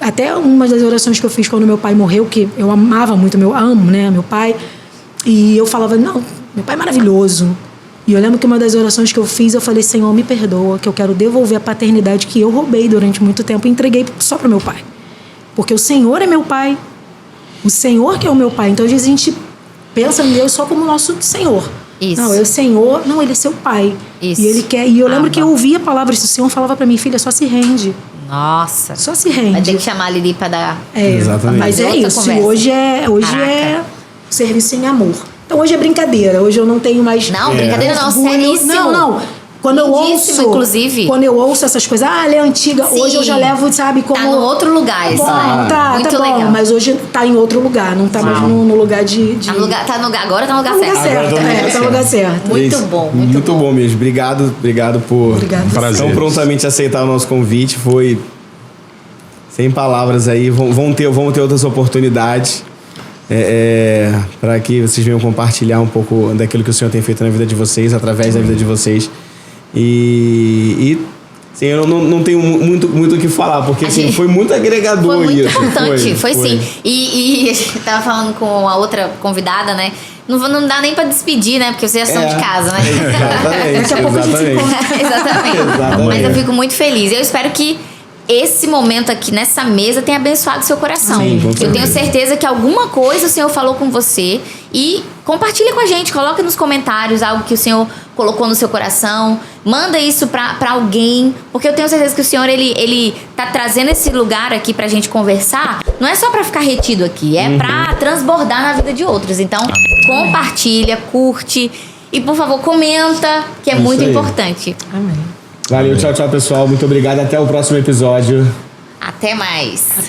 Speaker 4: até uma das orações que eu fiz quando meu pai morreu, que eu amava muito, amo, né, meu pai. E eu falava, não, meu pai é maravilhoso. E eu lembro que uma das orações que eu fiz, eu falei, Senhor, me perdoa, que eu quero devolver a paternidade que eu roubei durante muito tempo e entreguei só para meu pai. Porque o Senhor é meu pai. O Senhor que é o meu pai. Então, às vezes, a gente pensa em Deus só como nosso Senhor.
Speaker 1: Isso.
Speaker 4: Não, é o Senhor. Não, Ele é seu pai.
Speaker 1: Isso.
Speaker 4: E Ele quer... E eu lembro que eu ouvia palavras do Senhor, falava pra mim, filha, só se rende.
Speaker 1: Nossa.
Speaker 4: Só se rende.
Speaker 1: Vai ter que chamar a Lili pra dar...
Speaker 2: Exatamente.
Speaker 4: Mas é
Speaker 1: Outra
Speaker 4: isso.
Speaker 1: conversa.
Speaker 4: Hoje é serviço em amor. Então, hoje é brincadeira. Hoje eu não tenho mais...
Speaker 1: Não, brincadeira não,
Speaker 4: orgulho.
Speaker 1: seríssimo.
Speaker 4: Não. Quando eu
Speaker 1: Lindíssimo,
Speaker 4: ouço...
Speaker 1: inclusive.
Speaker 4: Quando eu ouço essas coisas... Ah, ela é antiga.
Speaker 1: Sim.
Speaker 4: Hoje eu já levo, sabe, como...
Speaker 1: Tá no outro lugar, isso, né?
Speaker 4: Tá
Speaker 1: Muito
Speaker 4: bom,
Speaker 1: legal.
Speaker 4: mas hoje tá em outro lugar, não tá mais no lugar de...
Speaker 1: Agora tá no lugar
Speaker 4: Tá no lugar
Speaker 1: certo.
Speaker 4: certo,
Speaker 2: Agora tá no lugar
Speaker 4: tá no lugar certo.
Speaker 1: Muito
Speaker 2: Isso.
Speaker 1: bom,
Speaker 2: Muito bom mesmo. Obrigado por
Speaker 4: Obrigado.
Speaker 3: Prazer.
Speaker 2: tão prontamente aceitar o nosso convite. Foi sem palavras aí. Vão ter outras oportunidades para que vocês venham compartilhar um pouco daquilo que o Senhor tem feito na vida de vocês, através da vida de vocês. E sim, eu não tenho muito o que falar, porque assim, foi muito agregador.
Speaker 1: Foi muito
Speaker 2: isso.
Speaker 1: importante, foi sim. E a gente tava falando com a outra convidada, né? Não dá nem pra despedir, né? Porque vocês já são de casa, né?
Speaker 2: Exatamente.
Speaker 4: Daqui a pouco a gente se
Speaker 2: exatamente.
Speaker 1: Exatamente. Mas eu fico muito feliz. Eu espero que esse momento aqui nessa mesa tenha abençoado seu coração.
Speaker 2: Sim, com
Speaker 1: eu tenho
Speaker 2: certeza.
Speaker 1: certeza que alguma coisa o Senhor falou com você e compartilha com a gente, coloca nos comentários algo que o Senhor colocou no seu coração, manda isso pra alguém, porque eu tenho certeza que o Senhor ele tá trazendo esse lugar aqui pra gente conversar, não é só pra ficar retido aqui, é pra transbordar na vida de outros. Então, compartilha, curte e, por favor, comenta, que é
Speaker 2: Isso
Speaker 1: muito
Speaker 2: aí.
Speaker 1: importante.
Speaker 4: Amém.
Speaker 2: Valeu, tchau, pessoal. Muito obrigado. Até o próximo episódio.
Speaker 1: Até mais.